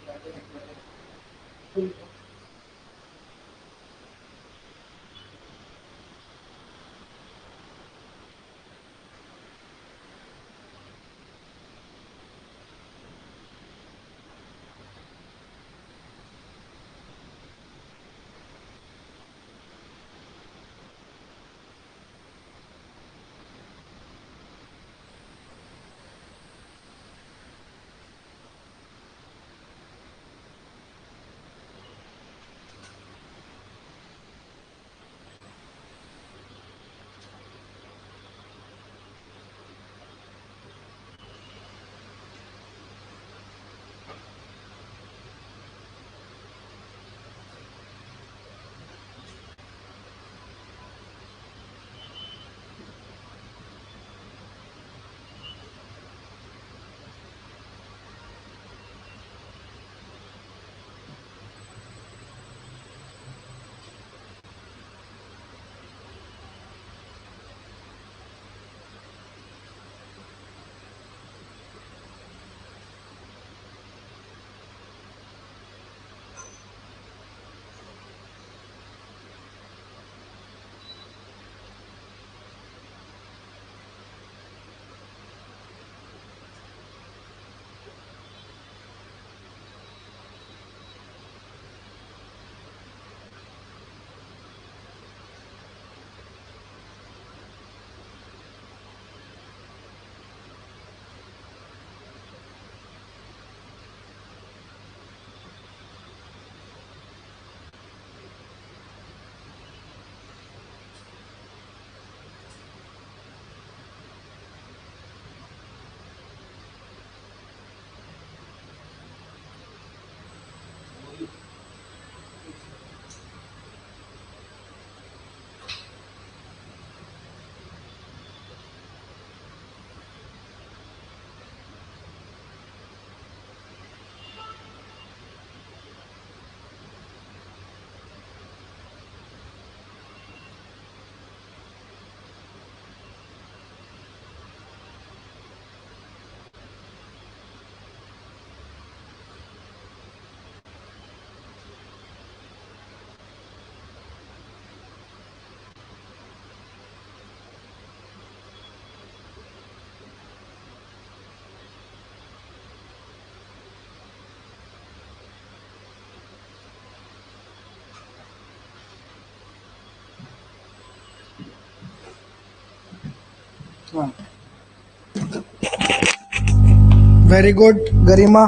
Very good Garima,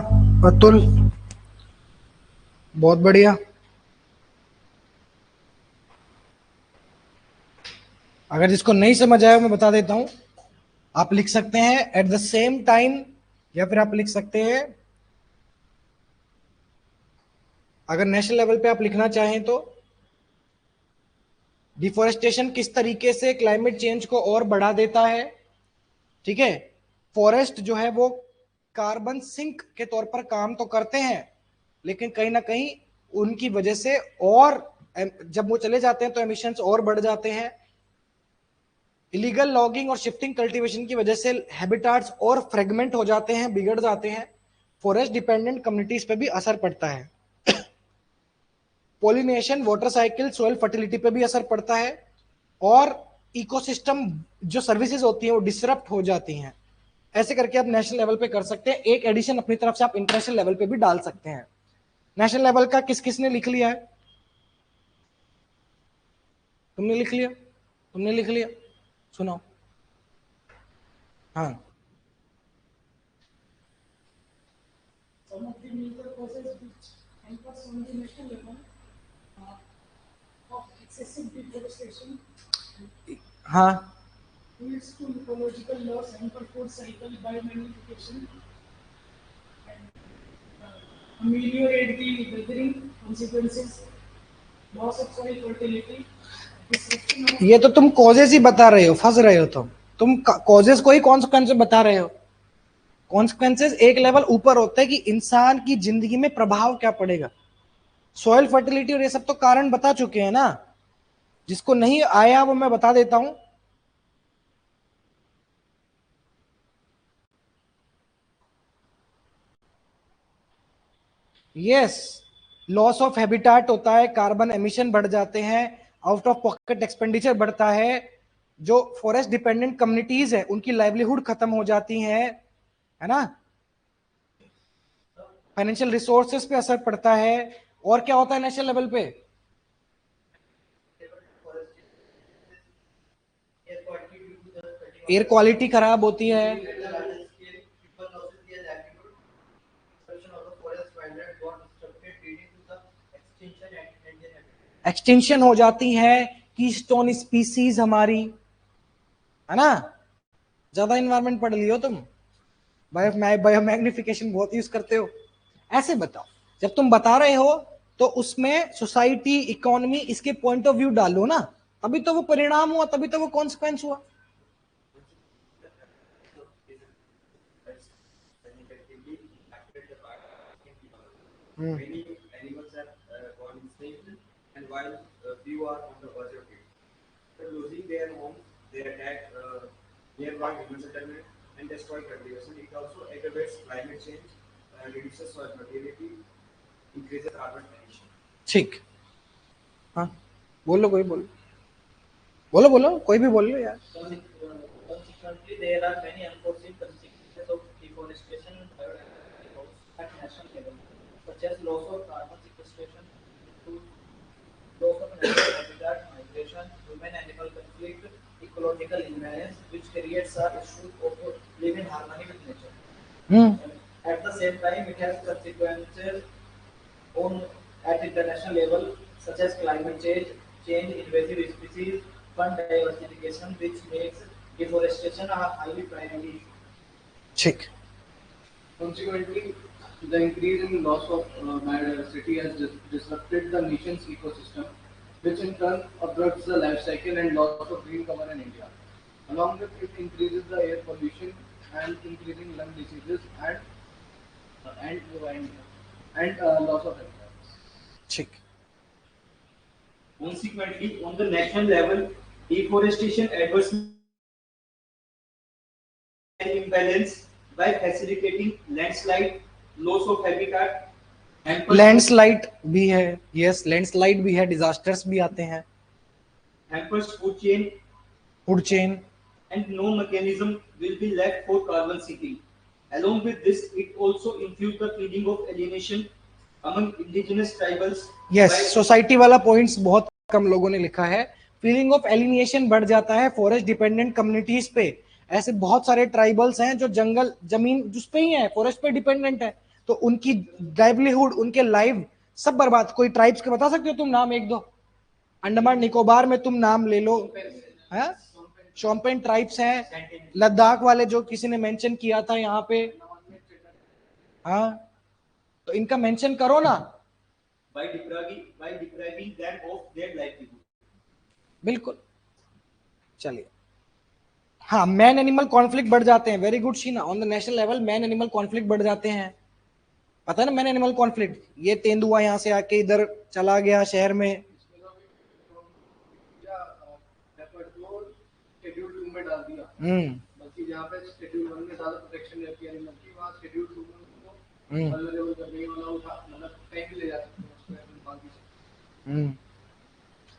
Atul, बहुत बढ़िया। अगर जिसको नहीं समझ आया मैं बता देता हूं, आप लिख सकते हैं एट द सेम टाइम, या फिर आप लिख सकते हैं, अगर नेशनल लेवल पे आप लिखना चाहें तो, डिफोरेस्टेशन किस तरीके से क्लाइमेट चेंज को और बढ़ा देता है। ठीक है, फॉरेस्ट जो है वो कार्बन सिंक के तौर पर काम तो करते हैं, लेकिन कहीं ना कहीं उनकी वजह से, और जब वो चले जाते हैं तो एमिशंस और बढ़ जाते हैं। इलीगल लॉगिंग और शिफ्टिंग कल्टीवेशन की वजह से हैबिटाट्स और फ्रेगमेंट हो जाते हैं, बिगड़ जाते हैं। फॉरेस्ट डिपेंडेंट कम्युनिटीज पे भी असर पड़ता है। Pollination, water cycle, soil fertility पे भी असर पड़ता है, और इकोसिस्टम जो सर्विसेज होती हैं वो डिसरप्ट हो जाती हैं। ऐसे करके आप नेशनल लेवल पे कर सकते हैं। एक एडिशन अपनी तरफ से आप इंटरनेशनल लेवल पे भी डाल सकते हैं। नेशनल लेवल का किस किस ने लिख लिया है? तुमने लिख लिया, तुमने लिख लिया, सुनाओ। हाँ, some of the major causes which hamper on the national level of excessive deforestation हाँ, leads to ecological loss, hamper food cycle, biomagnification, and ameliorate the weathering consequences, loss of soil fertility, disruption of ये तो तुम causes ही बता रहे हो, फंस रहे हो तुम कॉजेज को ही कॉन्सिक्वेंसेस बता रहे हो। कॉन्सिक्वेंसेस एक लेवल ऊपर होता है कि इंसान की जिंदगी में प्रभाव क्या पड़ेगा। सॉइल फर्टिलिटी और ये सब तो कारण बता चुके हैं ना, जिसको नहीं आया वो मैं बता देता हूं। यस, लॉस ऑफ हैबिटेट होता है, कार्बन एमिशन बढ़ जाते हैं, आउट ऑफ पॉकेट एक्सपेंडिचर बढ़ता है, जो फॉरेस्ट डिपेंडेंट कम्युनिटीज है उनकी लाइवलीहुड खत्म हो जाती है ना, फाइनेंशियल रिसोर्सेस पे असर पड़ता है। और क्या होता है नेशनल लेवल पे? एयर क्वालिटी खराब होती है, एक्सटिंक्शन हो जाती है, कीस्टोन स्पीसीज हमारी, है ना। ज्यादा इन्वायरमेंट पढ़ लियो तुम, बायोमैग्निफिकेशन बहुत यूज करते हो। ऐसे बताओ, जब तुम बता रहे हो तो उसमें सोसाइटी, इकोनॉमी, इसके पॉइंट ऑफ व्यू डालो ना, तभी तो वो परिणाम हुआ, तभी तो वो कॉन्सिक्वेंस हुआ। Many animals are gone extinct, and while few are on the verge of it. So losing their homes, they attack nearby human settlement and destroy cultivation. It also aggravates climate change, reduces soil fertility, increases carbon emission. ठीक, हाँ बोलो, कोई बोलो, बोलो बोलो, कोई भी बोल लो यार। Consequently, there are many unforeseen consequences of deforestation at national level, such as loss of carbon sequestration, loss of natural habitat, migration, human-animal conflict, ecological imbalance, which creates a issue of living in harmony with nature. At the same time, it has consequences at international level, such as climate change, invasive species, fund diversification, which makes deforestation a highly priority issue. ठीक, Consequently, the increase in loss of biodiversity has disrupted the nation's ecosystem, which in turn abrupts the life cycle and loss of green cover in India. Along with it, increases the air pollution and increasing lung diseases and loss of habitats. ठीक। Consequently, on the national level, deforestation adversely imbalance by facilitating landslide, loss of habitat, and landslide भी है, yes landslide भी है, disasters भी आते हैं, hampers food chain, food chain. and no mechanism will be left for carbon sinking. Along with this, it also infused the feeling of alienation among indigenous tribals. Yes, society वाला points बहुत कम लोगों ने लिखा है। Feeling of alienation बढ़ जाता है forest dependent communities पे। ऐसे बहुत सारे ट्राइबल्स हैं जो जंगल जमीन जिस पे ही है, फॉरेस्ट पे डिपेंडेंट है, तो उनकी लाइवलीहुड, उनके लाइव सब बर्बाद। कोई ट्राइब्स के बता सकते हो तुम नाम, एक दो? अंडमान निकोबार में तुम नाम ले लो, है शोम्पेन ट्राइब्स हैं, लद्दाख वाले जो किसी ने मेंशन किया था यहाँ पे, हाँ तो इनका मेंशन करो ना। by depriving them of their livelihood. बिल्कुल, चलिए। हाँ, मैन एनिमल कॉन्फ्लिक्ट बढ़ जाते हैं। Very good Sheena, on the national level man animal conflict बढ़ जाते हैं। पता है ना मैन एनिमल कॉन्फ्लिक्ट? ये तेंदुआ यहाँ से आके इधर चला गया शहर में, डाल दिया, बल्कि जहाँ पे शेड्यूल 1 में ज्यादा प्रोटेक्शन रहती है एनिमल की, वहाँ शेड्यूल 2 में उसको वल्नरेबल करने वाला उठा, मतलब कहीं भी ले जा सकते हैं उसको बाकी से।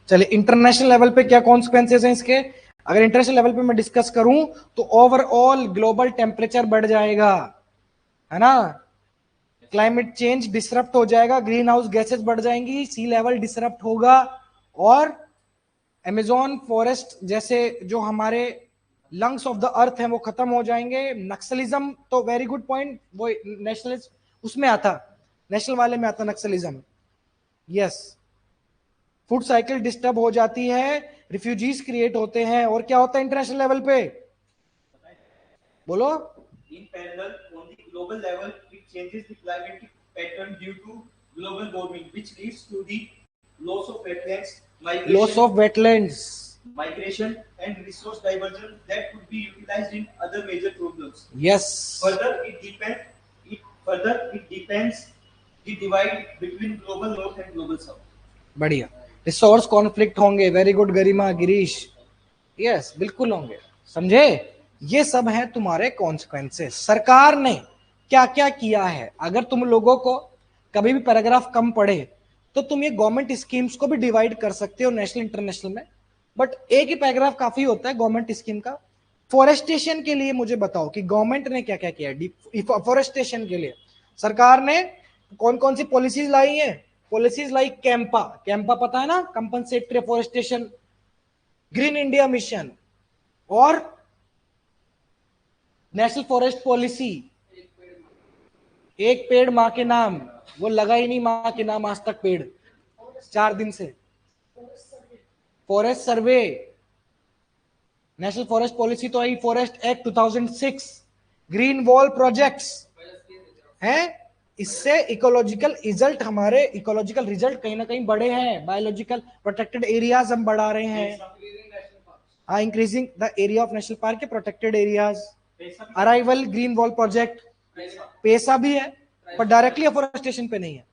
चलिए, इंटरनेशनल लेवल पे क्या कॉन्सिक्वेंसेस हैं इसके? अगर इंटरनेशनल लेवल पे मैं डिस्कस करूं तो ओवरऑल ग्लोबल टेम्परेचर बढ़ जाएगा, है ना, क्लाइमेट चेंज डिसरप्ट हो जाएगा, ग्रीन हाउस गैसेस बढ़ जाएंगी, सी लेवल डिसरप्ट होगा, और अमेजोन फॉरेस्ट जैसे जो हमारे लंग्स ऑफ द अर्थ हैं वो खत्म हो जाएंगे। नक्सलिज्म तो वेरी गुड पॉइंट, वो नेशनलिज्म उसमें आता, नेशनल वाले में आता Naxalism. Yes, food cycle disturb हो जाती है, रिफ्यूजीज क्रिएट होते हैं, और क्या होता है इंटरनेशनल लेवल पे, बोलो। In parallel, on the global level, it changes the climatic pattern due to global warming, which leads to the loss of wetlands, loss of wetlands, migration and resource diversion that could be utilized in other major problems. Yes, Further, it depends the divide between global north and global south. बढ़िया। Resource conflict होंगे, very good गरिमा Girish, yes बिल्कुल होंगे, समझे। ये सब है तुम्हारे consequences. सरकार ने क्या क्या किया है, अगर तुम लोगों को कभी भी पैराग्राफ कम पड़े तो तुम ये गवर्नमेंट स्कीम्स को भी डिवाइड कर सकते हो नेशनल इंटरनेशनल में, बट एक ही पैराग्राफ काफी होता है गवर्नमेंट स्कीम का। फॉरेस्टेशन के लिए मुझे बताओ कि गवर्नमेंट ने क्या क्या किया फॉरेस्टेशन के लिए। सरकार ने कौन कौन सी पॉलिसीज लाई है? पॉलिसीज लाइक कैंपा, कैंपा पता है ना, compensatory forestation, green India mission, और नेशनल फॉरेस्ट पॉलिसी, एक पेड़ मां के नाम, वो लगा ही नहीं मां के नाम आज तक पेड़ 4 दिन से। Forest survey, national forest policy तो आई, forest act 2006, green wall projects हैं। इससे इकोलॉजिकल रिजल्ट, हमारे इकोलॉजिकल रिजल्ट कहीं ना कहीं बढ़े हैं। बायोलॉजिकल प्रोटेक्टेड एरियाज हम बढ़ा रहे हैं, हाँ, increasing the area of national park के protected areas. Aravalli green wall project, पैसा भी है पर डायरेक्टली अफोरेस्टेशन पे नहीं है।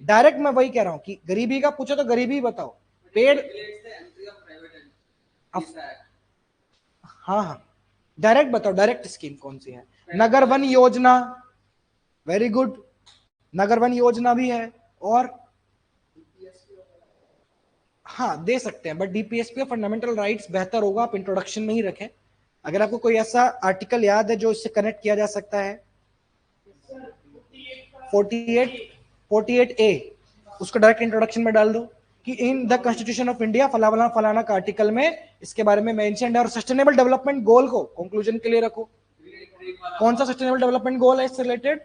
डायरेक्ट मैं वही कह रहा हूं कि गरीबी का पूछो तो गरीबी बताओ, पेड़, हाँ हाँ, डायरेक्ट बताओ, डायरेक्ट स्कीम कौन सी है? नगर वन योजना, वेरी गुड, नगर वन योजना भी है, और हाँ दे सकते हैं, बट डीपीएसपी और फंडामेंटल राइट्स बेहतर होगा आप इंट्रोडक्शन में ही रखें। अगर आपको कोई ऐसा आर्टिकल याद है जो इससे कनेक्ट किया जा सकता है, 48 ए, उसको डायरेक्ट इंट्रोडक्शन में डाल दो कि in the constitution of India फलाना फलाना का आर्टिकल में इसके बारे में मेंशन है, और सस्टेनेबल डेवलपमेंट गोल को कंक्लूजन के लिए रखो। कौन सा सस्टेनेबल डेवलपमेंट गोल है इससे रिलेटेड?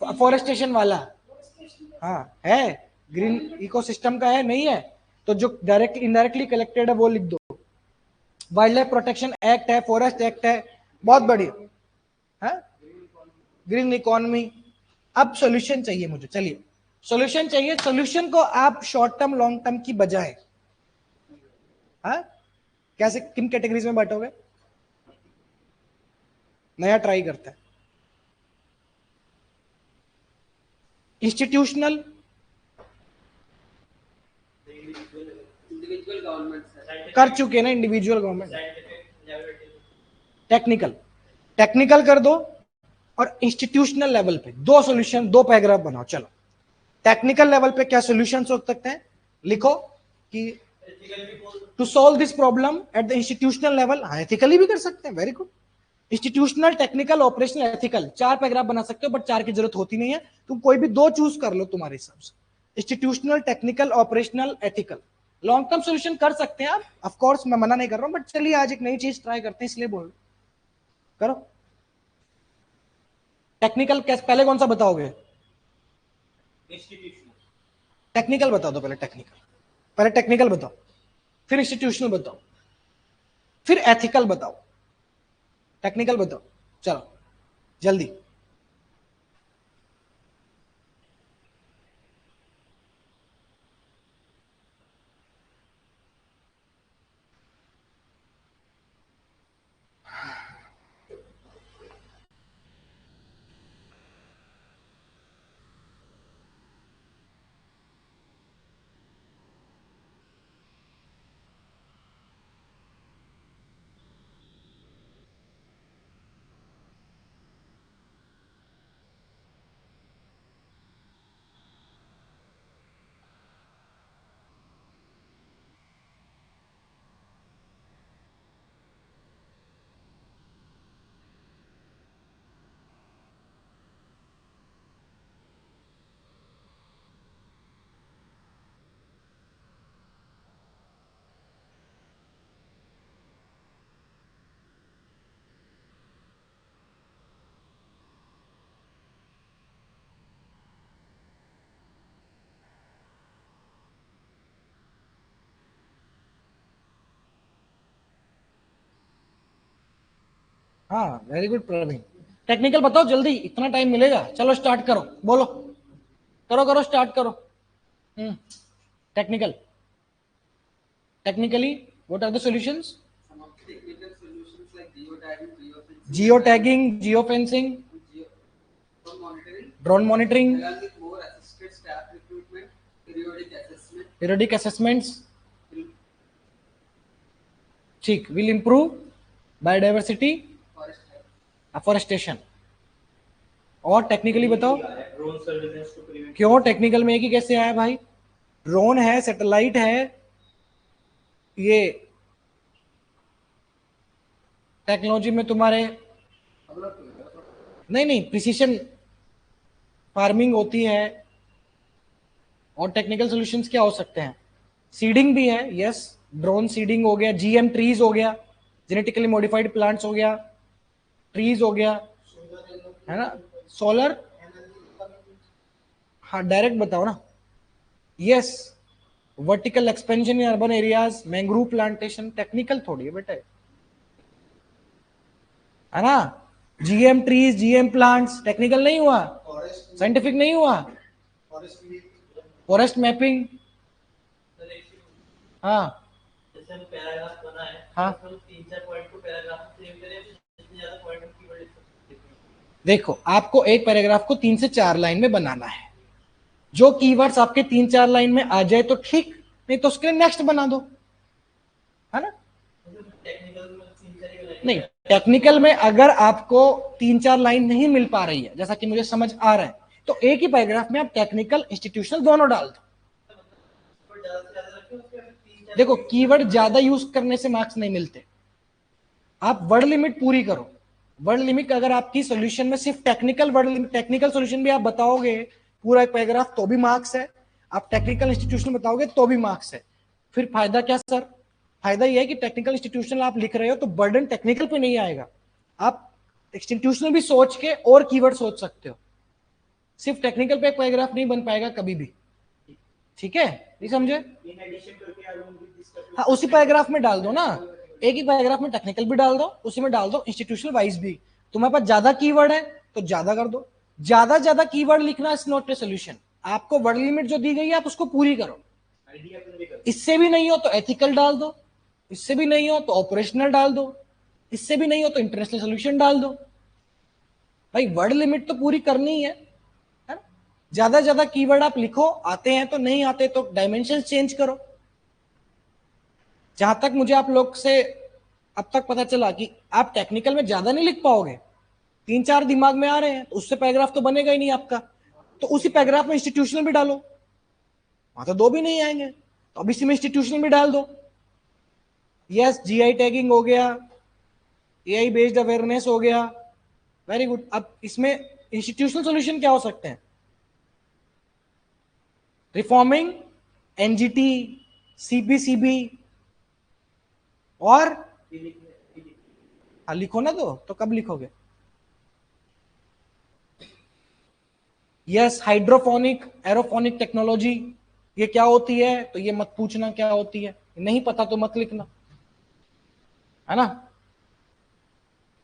फॉरेस्टेशन वाला, हाँ है, ग्रीन इकोसिस्टम का है, नहीं है तो जो डायरेक्टली इनडायरेक्टली कलेक्टेड है वो लिख दो। वाइल्ड लाइफ प्रोटेक्शन एक्ट है, फॉरेस्ट एक्ट है, बहुत बढ़िया है, ग्रीन इकोनॉमी। अब सॉल्यूशन चाहिए मुझे, चलिए सॉल्यूशन चाहिए। सॉल्यूशन को आप शॉर्ट टर्म लॉन्ग टर्म की बजाय, हाँ, कैसे, किन कैटेगरीज में बांटोगे? नया ट्राई करते हैं। इंस्टीट्यूशनल, इंडिविजुअल गवर्नमेंट कर चुके ना इंडिविजुअल गवर्नमेंट, टेक्निकल, टेक्निकल कर दो, और इंस्टीट्यूशनल लेवल पे दो सॉल्यूशन, दो पैराग्राफ बनाओ। चलो टेक्निकल लेवल पे क्या सॉल्यूशंस हो सकते हैं, लिखो कि to solve this problem at the institutional level, हाँ एथिकली भी कर सकते हैं, very good. Institutional, technical, operational, ethical, 4 paragraph बना सकते हो, बट 4 की जरूरत होती नहीं है, तुम कोई भी 2 चूज कर लो तुम्हारे हिसाब से। Institutional, technical, operational, ethical, long term solution कर सकते हैं आप, ऑफ कोर्स मैं मना नहीं कर रहा हूं, बट चलिए आज एक नई चीज ट्राई करते हैं इसलिए बोल करो। टेक्निकल कैसे, पहले कौन सा बताओगे? टेक्निकल बता दो, पहले टेक्निकल बताओ, फिर इंस्टीट्यूशनल बताओ, फिर एथिकल बताओ, टेक्निकल बताओ, चलो जल्दी। हाँ वेरी गुड प्रवीण। टेक्निकल बताओ जल्दी, इतना टाइम मिलेगा, चलो स्टार्ट करो, बोलो, करो करो स्टार्ट करो। Technical, technically what are the solutions? Some of the technical solutions like geotagging, geofencing, geo tagging, geo fencing, drone monitoring, drone monitoring, along with more assisted staff recruitment, periodic assessment, periodic assessments, will ठीक, will improve biodiversity, forest health. Afforestation. और technically बताओ drone surveillance to prevent. क्यों technical में कि कैसे आया भाई? Drone है, सैटेलाइट है, ये टेक्नोलॉजी में तुम्हारे नहीं प्रिसीशन फार्मिंग होती है। और टेक्निकल सॉल्यूशंस क्या हो सकते हैं? सीडिंग भी है, यस, ड्रोन सीडिंग हो गया, जीएम ट्रीज हो गया, जेनेटिकली मॉडिफाइड प्लांट्स हो गया, ट्रीज हो गया, है ना, सोलर, हाँ डायरेक्ट बताओ ना, yes, vertical expansion in urban areas, mangrove plantation, technical थोड़ी है बेटा, है ना, GM trees, GM plants, technical नहीं हुआ, साइंटिफिक नहीं हुआ, फॉरेस्ट मैपिंग, हाँ जैसे हम पैराग्राफ बना है, हाँ, तो हम 3-4 पॉइंट को पैराग्राफ में सेव करें, जितने ज्यादा पॉइंट हम कीवर्ड लिख सकते हैं। देखो आपको एक पैराग्राफ को 3 से 4 लाइन में बनाना है, जो कीवर्ड्स आपके 3-4 लाइन में आ जाए तो ठीक, नहीं तो उसके लिए नेक्स्ट बना दो, है ना। टेक्निकल में 3-4 ही बनाएंगे। नहीं, टेक्निकल में अगर आपको 3-4 लाइन नहीं मिल पा रही है, जैसा कि मुझे समझ आ रहा है, तो एक ही पैराग्राफ में आप टेक्निकल, इंस्टीट्यूशनल दोनों डाल दो। पर ज्यादा से ज्यादा रखें, उसके बाद 3-4 देखो कीवर्ड ज्यादा यूज करने से मार्क्स नहीं मिलते, आप वर्ड लिमिट पूरी करो। वर्ड लिमिट अगर आपकी सॉल्यूशन में सिर्फ technical word limit, technical solution भी आप बताओगे पूरा एक पैराग्राफ तो भी मार्क्स है, आप टेक्निकल इंस्टीट्यूशन बताओगे तो भी मार्क्स है। फिर फायदा क्या सर? फायदा यह है कि टेक्निकल इंस्टीट्यूशन आप लिख रहे हो तो बर्डन टेक्निकल पे नहीं आएगा, आप इंस्टीट्यूशनल भी सोच के और कीवर्ड सोच सकते हो, सिर्फ टेक्निकल पे एक पैराग्राफ नहीं बन पाएगा कभी भी, ठीक है, नहीं समझे? इन एडिशन करके along with this हाँ उसी पैराग्राफ में डाल दो ना, एक ही पैराग्राफ में टेक्निकल भी डाल दो, उसी में डाल दो इंस्टीट्यूशनल वाइज भी। तुम्हारे पास ज्यादा कीवर्ड है तो ज्यादा कर दो, ज्यादा कीवर्ड लिखना इज नॉट ए सोल्यूशन। आपको वर्ड लिमिट जो दी गई है आप उसको पूरी करो, आइडिया कन्वे कर। इससे भी नहीं हो तो एथिकल डाल दो, इससे भी नहीं हो तो ऑपरेशनल डाल दो, इससे भी नहीं हो तो इंटरनेशनल सोल्यूशन डाल दो। भाई वर्ड लिमिट तो पूरी करनी है ना। ज्यादा कीवर्ड आप लिखो, आते हैं तो, नहीं आते तो डायमेंशन चेंज करो। जहां तक मुझे आप लोग से अब तक पता चला कि आप टेक्निकल में ज्यादा नहीं लिख पाओगे, 3-4 दिमाग में आ रहे हैं तो उससे पैराग्राफ तो बनेगा ही नहीं आपका, तो उसी पैराग्राफ में इंस्टीट्यूशनल भी डालो, वहां तो 2 भी नहीं आएंगे तो अब इसी में इंस्टीट्यूशनल भी डाल दो। यस, जीआई टैगिंग हो गया, एआई बेस्ड अवेयरनेस हो गया, वेरी गुड। अब इसमें इंस्टीट्यूशनल सॉल्यूशन क्या हो सकते हैं? रिफॉर्मिंग, एनजीटी, सीपीसीबी, और हाँ लिखो ना, तो कब लिखोगे? यस, हाइड्रोफोनिक, एरोफोनिक टेक्नोलॉजी, ये क्या होती है? तो ये मत पूछना क्या होती है, नहीं पता तो मत लिखना, है ना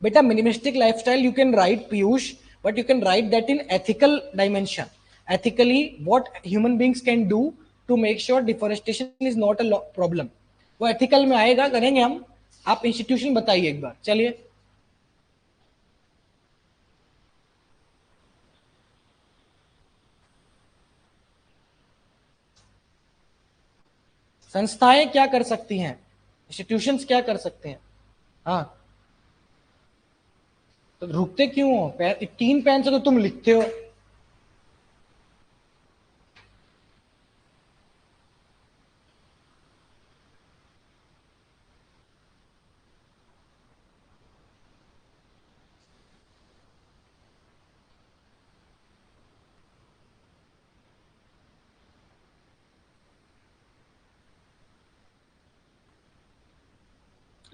बेटा। Minimalistic lifestyle you can write Piyush, but you can write that in ethical dimension. Ethically what human beings can do to make sure deforestation is not a problem, वो एथिकल में आएगा, करेंगे हम। आप इंस्टीट्यूशन बताइए एक बार, चलिए। संस्थाएं क्या कर सकती हैं, इंस्टीट्यूशंस क्या कर सकते हैं? हाँ तो रुकते क्यों हो? 3 पेन से तो तुम लिखते हो।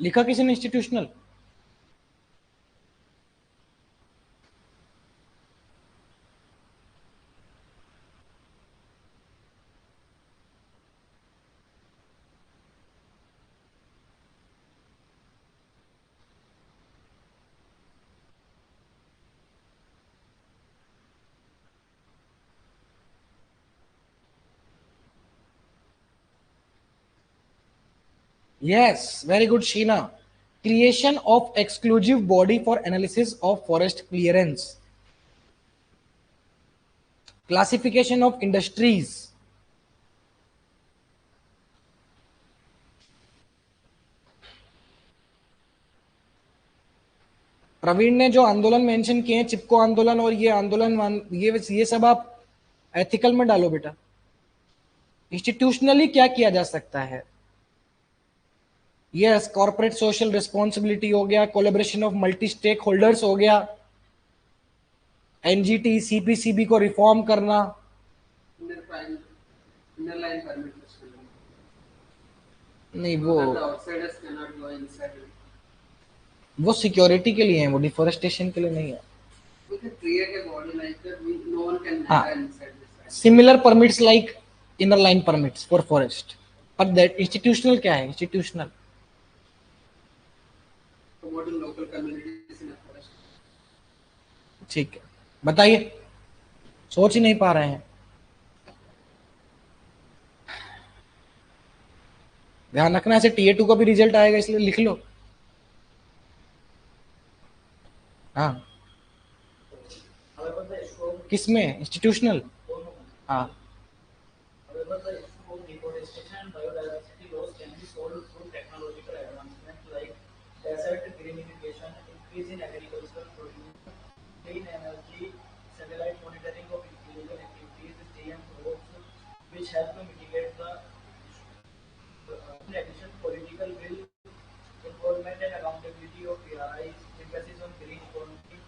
लिखा किसी ने institutional? Yes, very good, Sheena. Creation of exclusive body for analysis of forest clearance. Classification of industries. Praveen ने जो आंदोलन मेंशन किए हैं, चिपको आंदोलन और ये आंदोलन, ये सब आप एथिकल में डालो बेटा। इंस्टीट्यूशनली क्या किया जा सकता है? यस, कॉर्पोरेट सोशल रिस्पॉन्सिबिलिटी हो गया, collaboration of multi stake holders हो गया, एनजीटी सीपीसीबी को रिफॉर्म करना, inner line permit system. नहीं वो The outsiders cannot go inside. वो सिक्योरिटी के लिए है, वो डिफोरेस्टेशन के लिए नहीं है। We can create a body like that. No one can हाँ, enter inside this. Similar permits like inner line permits for forest, but that institutional क्या है? Institutional Promoting local communities in a forest. ठीक है, बताइए, सोच ही नहीं पा रहे हैं। ध्यान रखना, ऐसे TA2 का भी रिजल्ट आएगा, इसलिए लिख लो। हाँ, However, the issue of किसमें? इंस्टीट्यूशनल। हाँ, however, the issue of deforestation and biodiversity loss can be solved through technological advancement like desert greenification, increase in agricultural production, clean energy, satellite monitoring of illegal activities, GM crops, which help to mitigate the issue. In addition, political will, involvement and accountability of PRI, emphasis on green economy,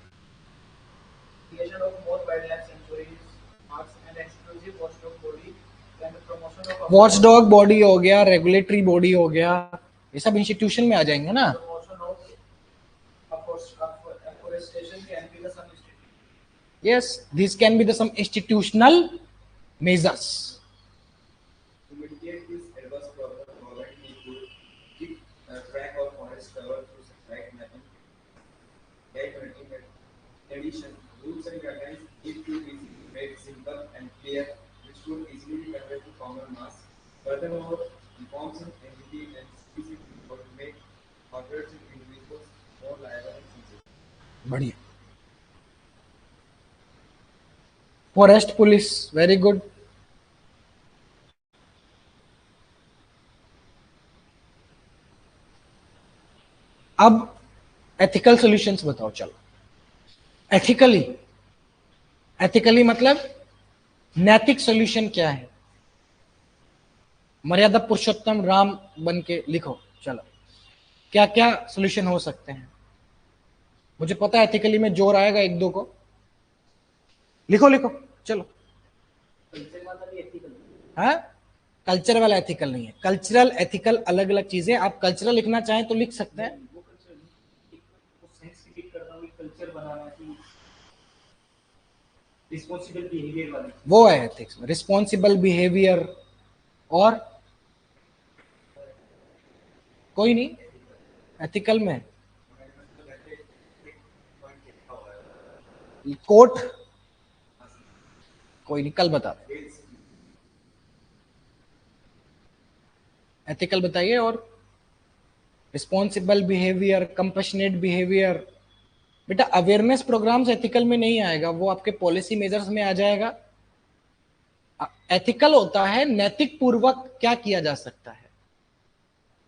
creation of more wildlife sanctuaries, parks and exclusive watchdog body, and the promotion of watchdog body हो गया, regulatory body हो गया, ये सब institution में आ जाएंगे ना। promotion of afforestation can be the some institute. Yes, these can be the some institutional measures. To mitigate this adverse problem, government could keep track of forest cover through satellite mapping, gate monitoring. In addition, rules and guidelines need to be made simple and clear, which could easily be conveyed to common mass. Furthermore, reforms in entity and species would make corporates and individuals more liable and sensitive. बढ़िया। Forest police, very good. अब ethical solutions बताओ, चलो। Ethically मतलब नैतिक solution क्या है? मर्यादा पुरुषोत्तम राम बन के लिखो, चलो, क्या क्या सॉल्यूशन हो सकते हैं? मुझे पता है एथिकली में जोर आएगा एक दो को, लिखो लिखो, चलो। हाँ, कल्चर वाला एथिकल नहीं है, कल्चरल एथिकल अलग अलग चीजें। आप कल्चरल लिखना चाहें तो लिख सकते हैं। कल्चर बनाना कि रिस्पॉन्सिबल बिहेवियर वाली, वो है एथिक्स में, रिस्पॉन्सिबल बिहेवियर। और कोई नहीं एथिकल में कोट, कोई नहीं, कल बता दे। एथिकल बताइए। और रिस्पॉन्सिबल बिहेवियर, कंपैशनेट बिहेवियर, बेटा अवेयरनेस प्रोग्राम्स एथिकल में नहीं आएगा, वो आपके पॉलिसी मेजर्स में आ जाएगा। एथिकल होता है नैतिक पूर्वक क्या किया जा सकता है,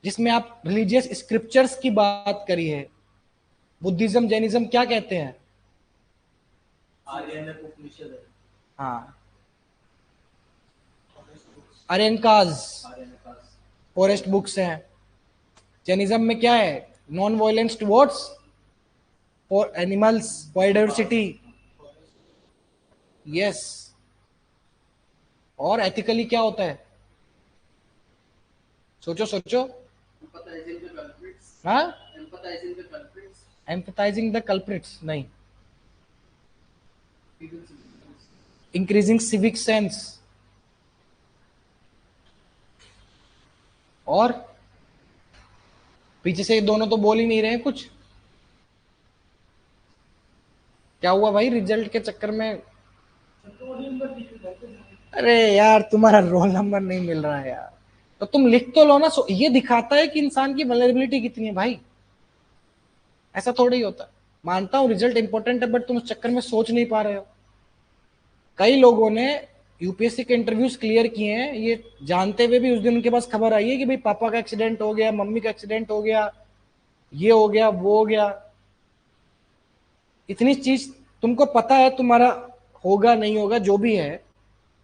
जिसमें आप रिलीजियस स्क्रिप्चर्स की बात करी है। बुद्धिज्म, जैनिज्म क्या कहते हैं? हाँ, आर्यनकाज फॉरेस्ट बुक्स हैं। जैनिज्म में क्या है? Non violence towards for animals, biodiversity. Yes. और एथिकली क्या होता है? सोचो सोचो। Empathizing the culprits. हाँ, Empathizing the culprits. Empathising the culprits नहीं, इंक्रीजिंग सिविक सेंस। और पीछे से ये दोनों तो बोल ही नहीं रहे कुछ। क्या हुआ भाई रिजल्ट के चक्कर में? अरे यार तुम्हारा रोल नंबर नहीं मिल रहा है यार, तो तुम लिख तो लो ना। ये दिखाता है कि इंसान की वल्नरेबिलिटी कितनी है भाई, ऐसा थोड़ी ही होता है। मानता हूं रिजल्ट इंपॉर्टेंट है, बट तुम उस चक्कर में सोच नहीं पा रहे हो। कई लोगों ने यूपीएससी के इंटरव्यूज क्लियर किए हैं ये जानते हुए भी उस दिन उनके पास खबर आई है कि भाई पापा का एक्सीडेंट हो गया, मम्मी का एक्सीडेंट हो गया, ये हो गया, वो हो गया। इतनी चीज तुमको पता है, तुम्हारा होगा नहीं होगा जो भी है,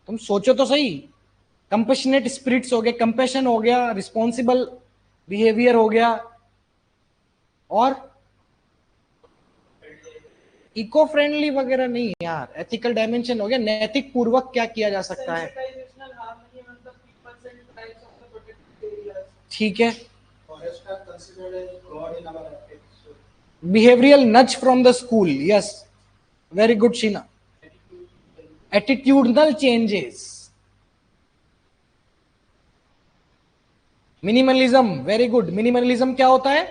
तुम सोचो तो सही। कंपेशनेट स्पिरिट्स हो गए, कंपेशन हो गया, रिस्पॉन्सिबल बिहेवियर हो गया, और इको फ्रेंडली वगैरह नहीं यार, एथिकल डायमेंशन हो गया, नैतिक पूर्वक क्या किया जा सकता है। Sensitizational harmony among the peoples and tribes of the protected areas. ठीक है, Forests are considered as God in our ethics. Behavioural nudge from the school, yes, very good Sheena. Attitudinal changes, minimalism, very good. Minimalism क्या होता है?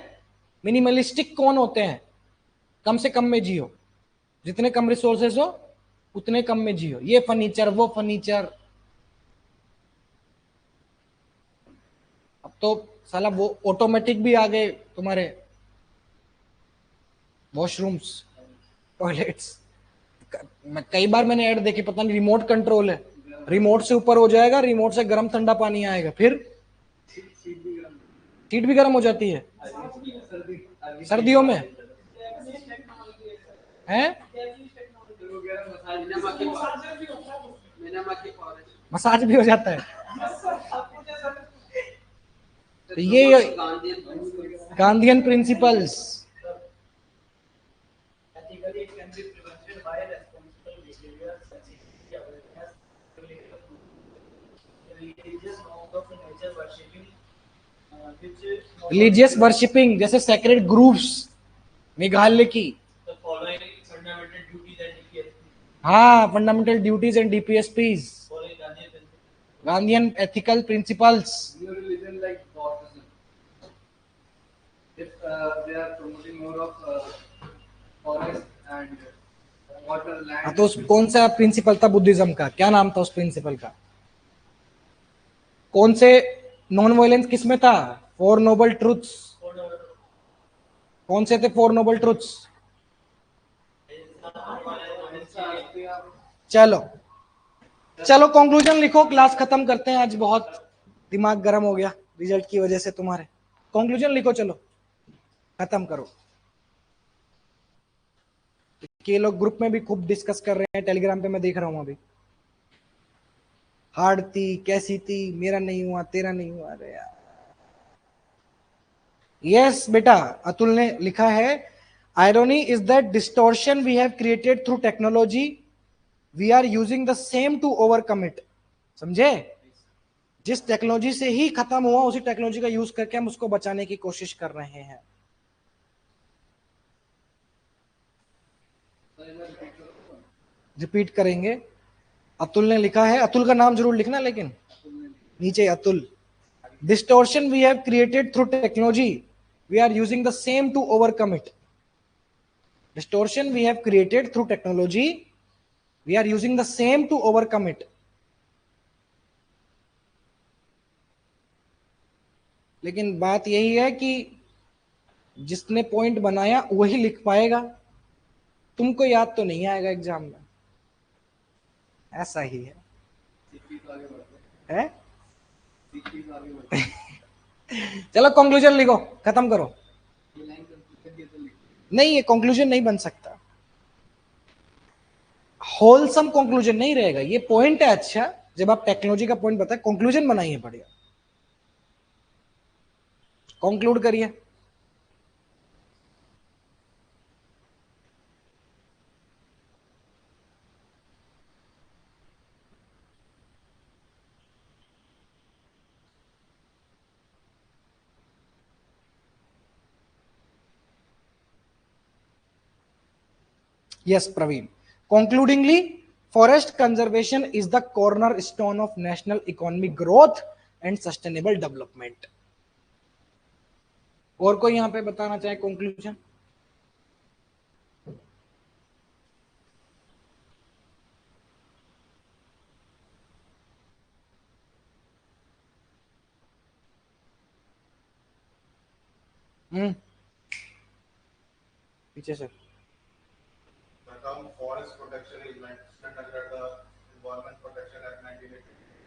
Minimalistic कौन होते हैं? कम से कम में जियो, जितने कम रिसोर्सेस हो उतने कम में जियो, ये फर्नीचर वो फर्नीचर। अब तो साला वो ऑटोमेटिक भी आ गए तुम्हारे वॉशरूम्स, टॉयलेट्स। कई बार मैंने ऐड देखी, पता नहीं रिमोट कंट्रोल है, रिमोट से ऊपर हो जाएगा, रिमोट से गर्म ठंडा पानी आएगा, फिर सीट भी गर्म हो जाती है सर्दियों में, हैं? मसाज भी हो जाता है। तो ये Gandhian principles. Ethically, it can be prevented by responsible behavior, sensitivity, awareness, religious norms of nature worshipping, which religious worshipping, जैसे सेक्रेड ग्रुप्स मेघालय की, the following fundamental duties and DPSP, हाँ, fundamental duties and DPSPs, following Gandhi principles. Gandhian ethical principles. New religion like Buddhism, if they are promoting more of forest and water, हाँ, land. तो उस कौन सा principal था Buddhism का? क्या नाम था उस प्रिंसिपल का? कौन से नॉन वायलेंस किसमें था? Four noble truths. कौन से थे फोर नोबल ट्रुथ्स? चलो चलो कंक्लूजन लिखो, क्लास खत्म करते हैं। आज बहुत दिमाग गर्म हो गया रिजल्ट की वजह से तुम्हारे। कंक्लूजन लिखो, चलो खत्म करो। ये लोग ग्रुप में भी खूब डिस्कस कर रहे हैं, टेलीग्राम पे मैं देख रहा हूं अभी। हार्ड थी, कैसी थी, मेरा नहीं हुआ, तेरा नहीं हुआ, अरे यार। यस बेटा, अतुल ने लिखा है, irony is that distortion we have created through technology, we are using the same to overcome it. समझे? जिस टेक्नोलॉजी से ही खत्म हुआ उसी टेक्नोलॉजी का यूज करके हम उसको बचाने की कोशिश कर रहे हैं। रिपीट करेंगे। अतुल ने लिखा है, अतुल का नाम जरूर लिखना लेकिन नीचे, Atul. Distortion we have created through technology, we are using the same to overcome it. Distortion we have created through technology, we are using the same to overcome it. लेकिन बात यही है कि जिसने पॉइंट बनाया वही लिख पाएगा, तुमको याद तो नहीं आएगा एग्जाम में, ऐसा ही है, है? चलो कंक्लूजन लिखो, खत्म करो। नहीं, ये कंक्लूजन नहीं बन सकता, होलसम कंक्लूजन नहीं रहेगा। ये पॉइंट है अच्छा, जब आप टेक्नोलॉजी का पॉइंट बताए, कंक्लूजन बनाइए बढ़िया, कंक्लूड करिए। Yes, Praveen. Concludingly, forest conservation is the cornerstone of national economic growth and sustainable development. और कोई यहाँ पे बताना चाहे conclusion? पीछे से The term forest protection is mentioned under the Environment Protection Act 1980,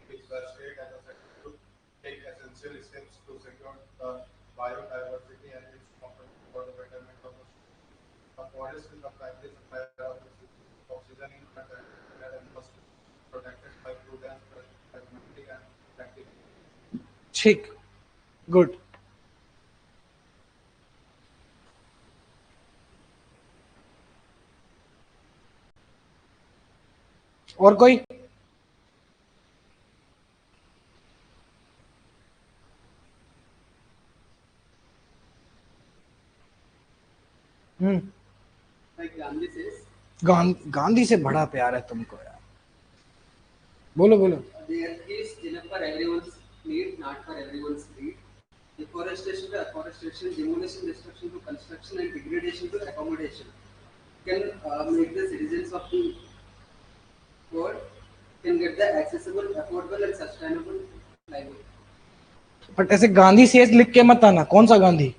which the state has a sector to take essential steps to secure the biodiversity and its components for the betterment of the forest is the primary supplier of oxygen in the planet and must be protected by prudent, pragmatic and practical. ठीक, good. और कोई? Like Gandhi says, Gandhi से बड़ा प्यार है तुमको यार। बोलो बोलो। the earth is enough for everyone's need, not for everyone's greed. Deforestation to afforestation, demolition, destruction to construction, and degradation to accommodation can make the citizens of the world can get the accessible, affordable, and sustainable livelihood. But ऐसे गांधी से लिख के मत आना। कौन सा गांधी?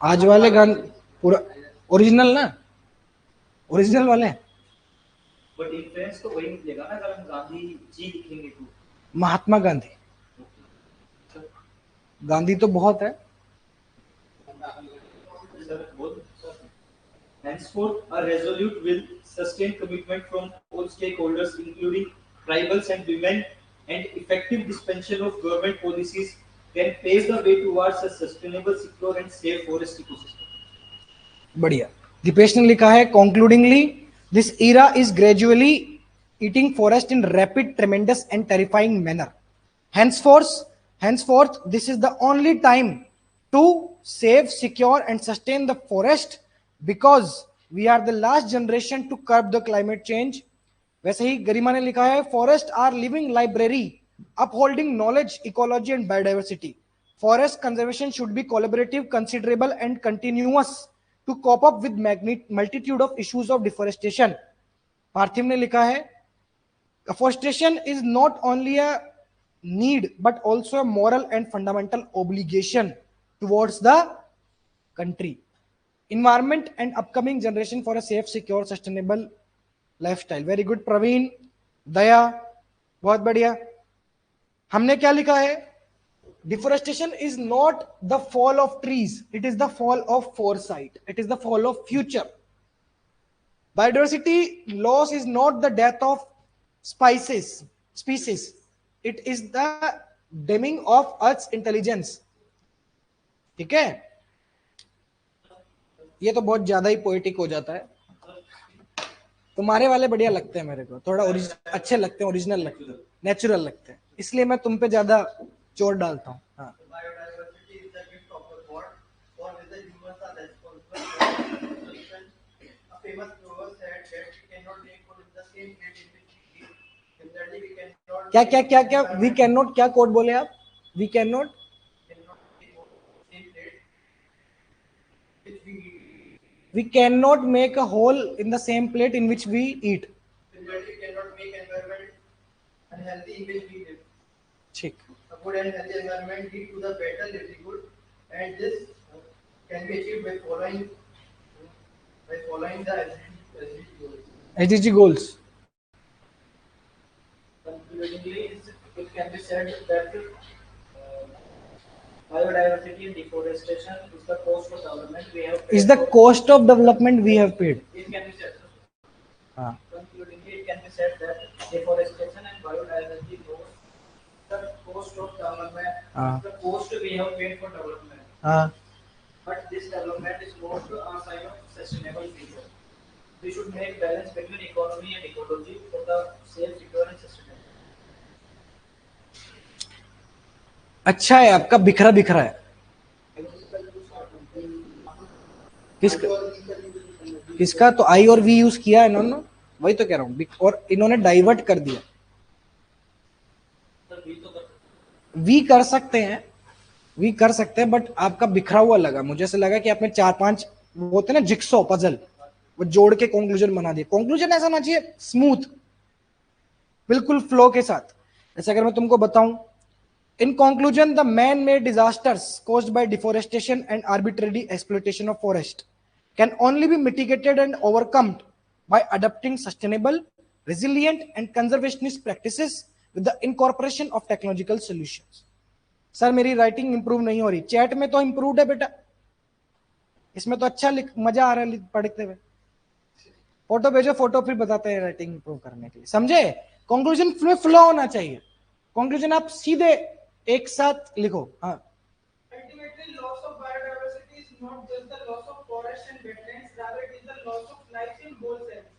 आज वाले गांधी पूरा ओरिजिनल ना, ओरिजिनल वाले। बट इन्फ्लुएंस तो वही मिलेगा ना अगर हम गांधी जी लिखेंगे तो। महात्मा गांधी, गांधी तो बहुत है। Henceforth, a resolute will sustain commitment from all stakeholders, including tribals and women, and effective dispensation of government policies can pave the way towards a sustainable, secure, and safe forest ecosystem. बढ़िया। दीपेश ने लिखा है, concludingly, this era is gradually eating forest in rapid, tremendous, and terrifying manner. Henceforth, this is the only time to save, secure, and sustain the forest, because we are the last generation to curb the climate change. वैसे ही गरिमा ने लिखा है, forest are living library upholding knowledge, ecology, and biodiversity. Forest conservation should be collaborative, considerable, and continuous to cope up with multitude of issues of deforestation. पार्थिव ने लिखा है, afforestation is not only a need but also a moral and fundamental obligation towards the country, environment, and upcoming generation for a safe, secure, sustainable lifestyle. Very good Praveen, दया, बहुत बढ़िया। हमने क्या लिखा है? Deforestation is not the fall of trees, it is the fall of foresight, it is the fall of future. Biodiversity loss is not the death of species, it is the dimming of Earth's intelligence. ठीक है? ये तो बहुत ज्यादा ही poetic हो जाता है। तुम्हारे वाले बढ़िया लगते हैं मेरे को, थोड़ा अच्छे लगते हैं, ओरिजिनल लगते हैं, नेचुरल लगते हैं, इसलिए मैं तुम पे ज्यादा जोर डालता हूँ। हाँ। Biodiversity is the gift of the God, for which the humans are responsible for the consumption. A famous proverb said that we cannot make food in the same plate in which we eat. Similarly, we cannot. क्या we cannot, क्या code बोले आप? We cannot make same plate which we eat. We cannot make a hole in the same plate in which we eat. Similarly, we cannot make environment unhealthy in which we live. ठीक। A good and healthy environment lead to the better livelihood, and this can be achieved by following the SDG goals. SDG goals. Concludingly, it can be said that biodiversity and deforestation is the cost of development we have paid. Is the cost of development we have paid. It can be said. हाँ। Concludingly, it can be said that deforestation and biodiversity loss, the cost of development, हाँ। the cost we have paid for development. हाँ। But this development is not a sign of sustainable future. We should make balance between economy and ecology for the safe, secure, and sustainable. अच्छा है, आपका बिखरा बिखरा है। किसका? तो आई और वी यूज किया इन्होंने, वही तो कह रहा हूँ, और इन्होंने डाइवर्ट कर दिया। वी कर सकते हैं, बट आपका बिखरा हुआ लगा। मुझे से लगा कि आपने 4-5 वो होते ना जिक्सो पजल, वो जोड़ के कंक्लूजन बना दिया। कंक्लूजन ऐसा होना चाहिए स्मूथ, बिल्कुल फ्लो के साथ। जैसे अगर मैं तुमको बताऊं In conclusion, the man-made disasters caused by deforestation and arbitrary exploitation of forest can only be mitigated and overcome by adopting sustainable, resilient, and conservationist practices with the incorporation of technological solutions. Sir मेरी writing improve नहीं हो रही, chat में तो improved है बेटा, इसमें तो अच्छा मजा आ रहा है पढ़ते हुए। फोटो भेजो, फोटो फिर बताते हैं राइटिंग इंप्रूव करने के लिए, समझे? कंक्लूजन में फ्लो होना चाहिए, कंक्लूजन आप सीधे एक साथ लिखो। हाँ, Ultimately, loss of biodiversity is not just the loss of forests and wetlands, rather it is the loss of life in whole sense.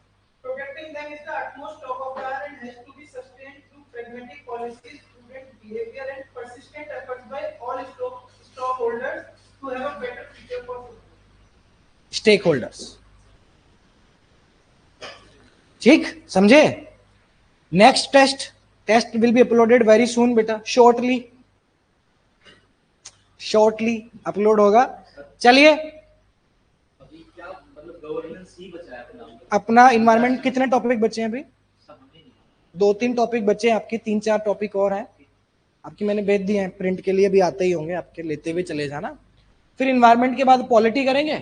Protecting them is the utmost top of the hour and has to be sustained through pragmatic policies, prudent behavior, and persistent efforts by all stockholders to have a better future for food. Stakeholders, ठीक, समझे? Next test will be uploaded very soon बेटा, shortly upload होगा। चलिए, अभी क्या मतलब governance ही बचा है अपना इन्वायरमेंट। कितने टॉपिक बचे हैं अभी? 2-3 टॉपिक बचे हैं आपके, 3-4 टॉपिक और हैं आपकी, मैंने भेज दिए हैं प्रिंट के लिए, भी आते ही होंगे आपके, लेते हुए चले जाना। फिर इन्वायरमेंट के बाद पॉलिटी करेंगे,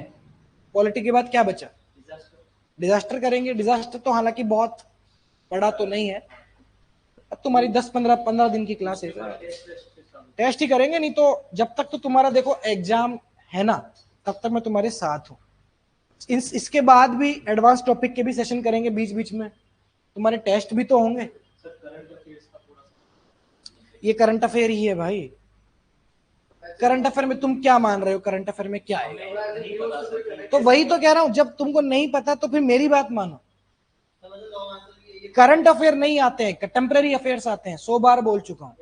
पॉलिटी के बाद क्या बचा? डिजास्टर करेंगे। डिजास्टर तो हालांकि बहुत बड़ा तो नहीं है, अब तुम्हारी 10-15 दिन की क्लास है, टेस्ट ही करेंगे, नहीं तो जब तक तो तुम्हारा देखो एग्जाम है ना, तब तक मैं तुम्हारे साथ हूं। इसके बाद भी एडवांस टॉपिक के भी सेशन करेंगे बीच बीच में, तुम्हारे टेस्ट भी तो होंगे। ये करंट अफेयर ही है भाई, करंट अफेयर में तुम क्या मान रहे हो? करंट अफेयर में क्या है? तो वही तो कह रहा हूं, जब तुमको नहीं पता तो फिर मेरी बात मानो। करंट अफेयर नहीं आते हैं, कंटेम्परेरी अफेयर्स आते हैं, 100 बार बोल चुका हूं।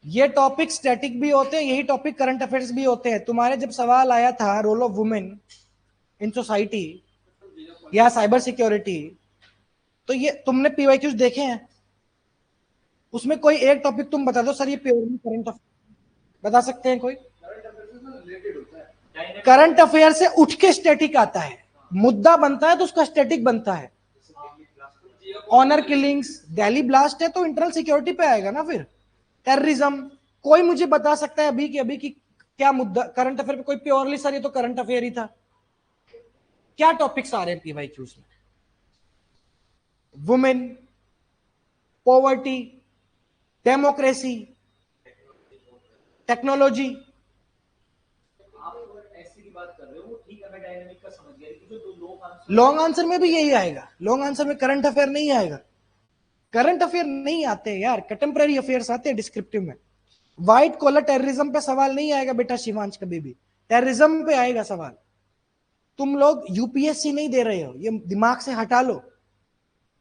ये टॉपिक स्टैटिक भी होते हैं, यही टॉपिक करंट अफेयर्स भी होते हैं। तुम्हारे जब सवाल आया था role of women in society या साइबर सिक्योरिटी, तो ये तुमने पीवाईक्यूज देखे हैं? उसमें कोई एक टॉपिक तुम बता दो सर ये प्योरली करंट अफेयर, बता सकते हैं कोई? करंट अफेयर से उठ के स्टैटिक आता है, मुद्दा बनता है तो उसका स्टैटिक बनता है। ऑनर किलिंग्स, दिल्ली ब्लास्ट है तो इंटरनल सिक्योरिटी पे आएगा ना। फिर टेररिज्म, कोई मुझे बता सकता है अभी की क्या मुद्दा करंट अफेयर पे? कोई प्योरली सर ये तो करंट अफेयर ही था। क्या टॉपिक्स आ रहे हैं पीवाईक्यूज में? Women, poverty, democracy, technology. आप ऐसी की बात कर रहे हो, ठीक है, मैं डायनामिक का समझ गया, लेकिन जो लॉन्ग आंसर में भी यही आएगा, लॉन्ग आंसर में करंट अफेयर नहीं आएगा। करंट अफेयर नहीं आते यार, कंटेम्परेरी अफेयर्स आते हैं डिस्क्रिप्टिव में। व्हाइट कॉलर टेररिज्म पे सवाल नहीं आएगा बेटा शिवांश, कभी भी टेररिज्म पे आएगा सवाल। तुम लोग यूपीएससी नहीं दे रहे हो, ये दिमाग से हटा लो।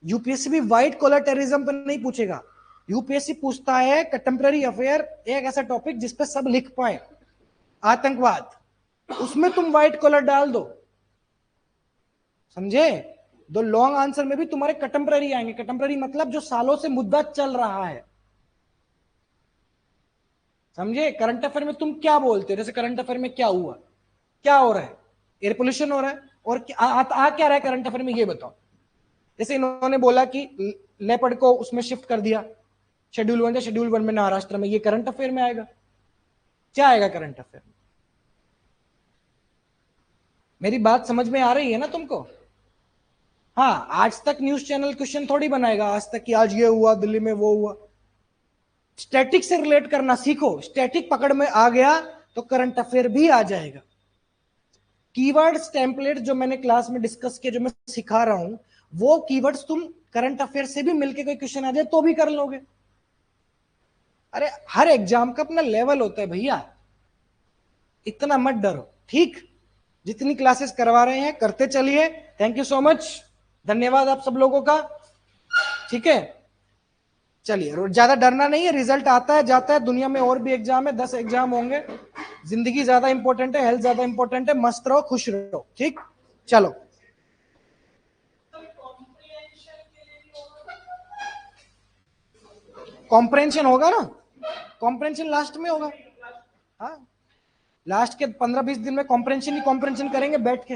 यूपीएससी भी व्हाइट कॉलर टेररिज्म पे नहीं पूछेगा, यूपीएससी पूछता है कंटेम्परेरी अफेयर, एक ऐसा टॉपिक जिसपे सब लिख पाए, आतंकवाद, उसमें तुम व्हाइट कॉलर डाल दो, समझे? दो लॉन्ग आंसर में भी तुम्हारे कंटेम्परेरी आएंगे। कंटेम्परेरी मतलब जो सालों से मुद्दा चल रहा है, समझे? करंट अफेयर में तुम क्या बोलते हो? जैसे करंट अफेयर में क्या हुआ, क्या हो रहा है? एयर पोल्यूशन हो रहा है, और क्या रहा है करंट अफेयर में, ये बताओ। जैसे इन्होंने बोला कि लेपर्ड को उसमें शिफ्ट कर दिया, शेड्यूल 1 या शेड्यूल 1 में महाराष्ट्र में, ये करंट अफेयर में आएगा? क्या आएगा करंट अफेयर में? मेरी बात समझ में आ रही है ना तुमको? हाँ, आज तक न्यूज चैनल क्वेश्चन थोड़ी बनाएगा आज तक कि आज ये हुआ दिल्ली में, वो हुआ। स्टैटिक से रिलेट करना सीखो, स्टैटिक पकड़ में आ गया तो करंट अफेयर भी आ जाएगा। कीवर्ड्स टेम्पलेट जो मैंने क्लास में डिस्कस किया, जो मैं सिखा रहा हूं, वो कीवर्ड्स तुम करंट अफेयर से भी मिलके कोई क्वेश्चन आ जाए तो भी कर लोगे। अरे हर एग्जाम का अपना लेवल होता है भैया, इतना मत डरो, ठीक? जितनी क्लासेस करवा रहे हैं करते चलिए। थैंक यू सो मच, धन्यवाद आप सब लोगों का, ठीक है? चलिए, ज्यादा डरना नहीं है, रिजल्ट आता है जाता है, दुनिया में और भी एग्जाम है, 10 एग्जाम होंगे। जिंदगी ज्यादा इंपॉर्टेंट है, हेल्थ ज्यादा इंपॉर्टेंट है, मस्त रहो, खुश रहो, ठीक? चलो, कॉम्प्रेंशन होगा ना, कॉम्प्रेंशन लास्ट में होगा। हाँ, लास्ट के 15-20 दिन में कॉम्प्रेंशन ही कॉम्प्रेंशन करेंगे बैठ के।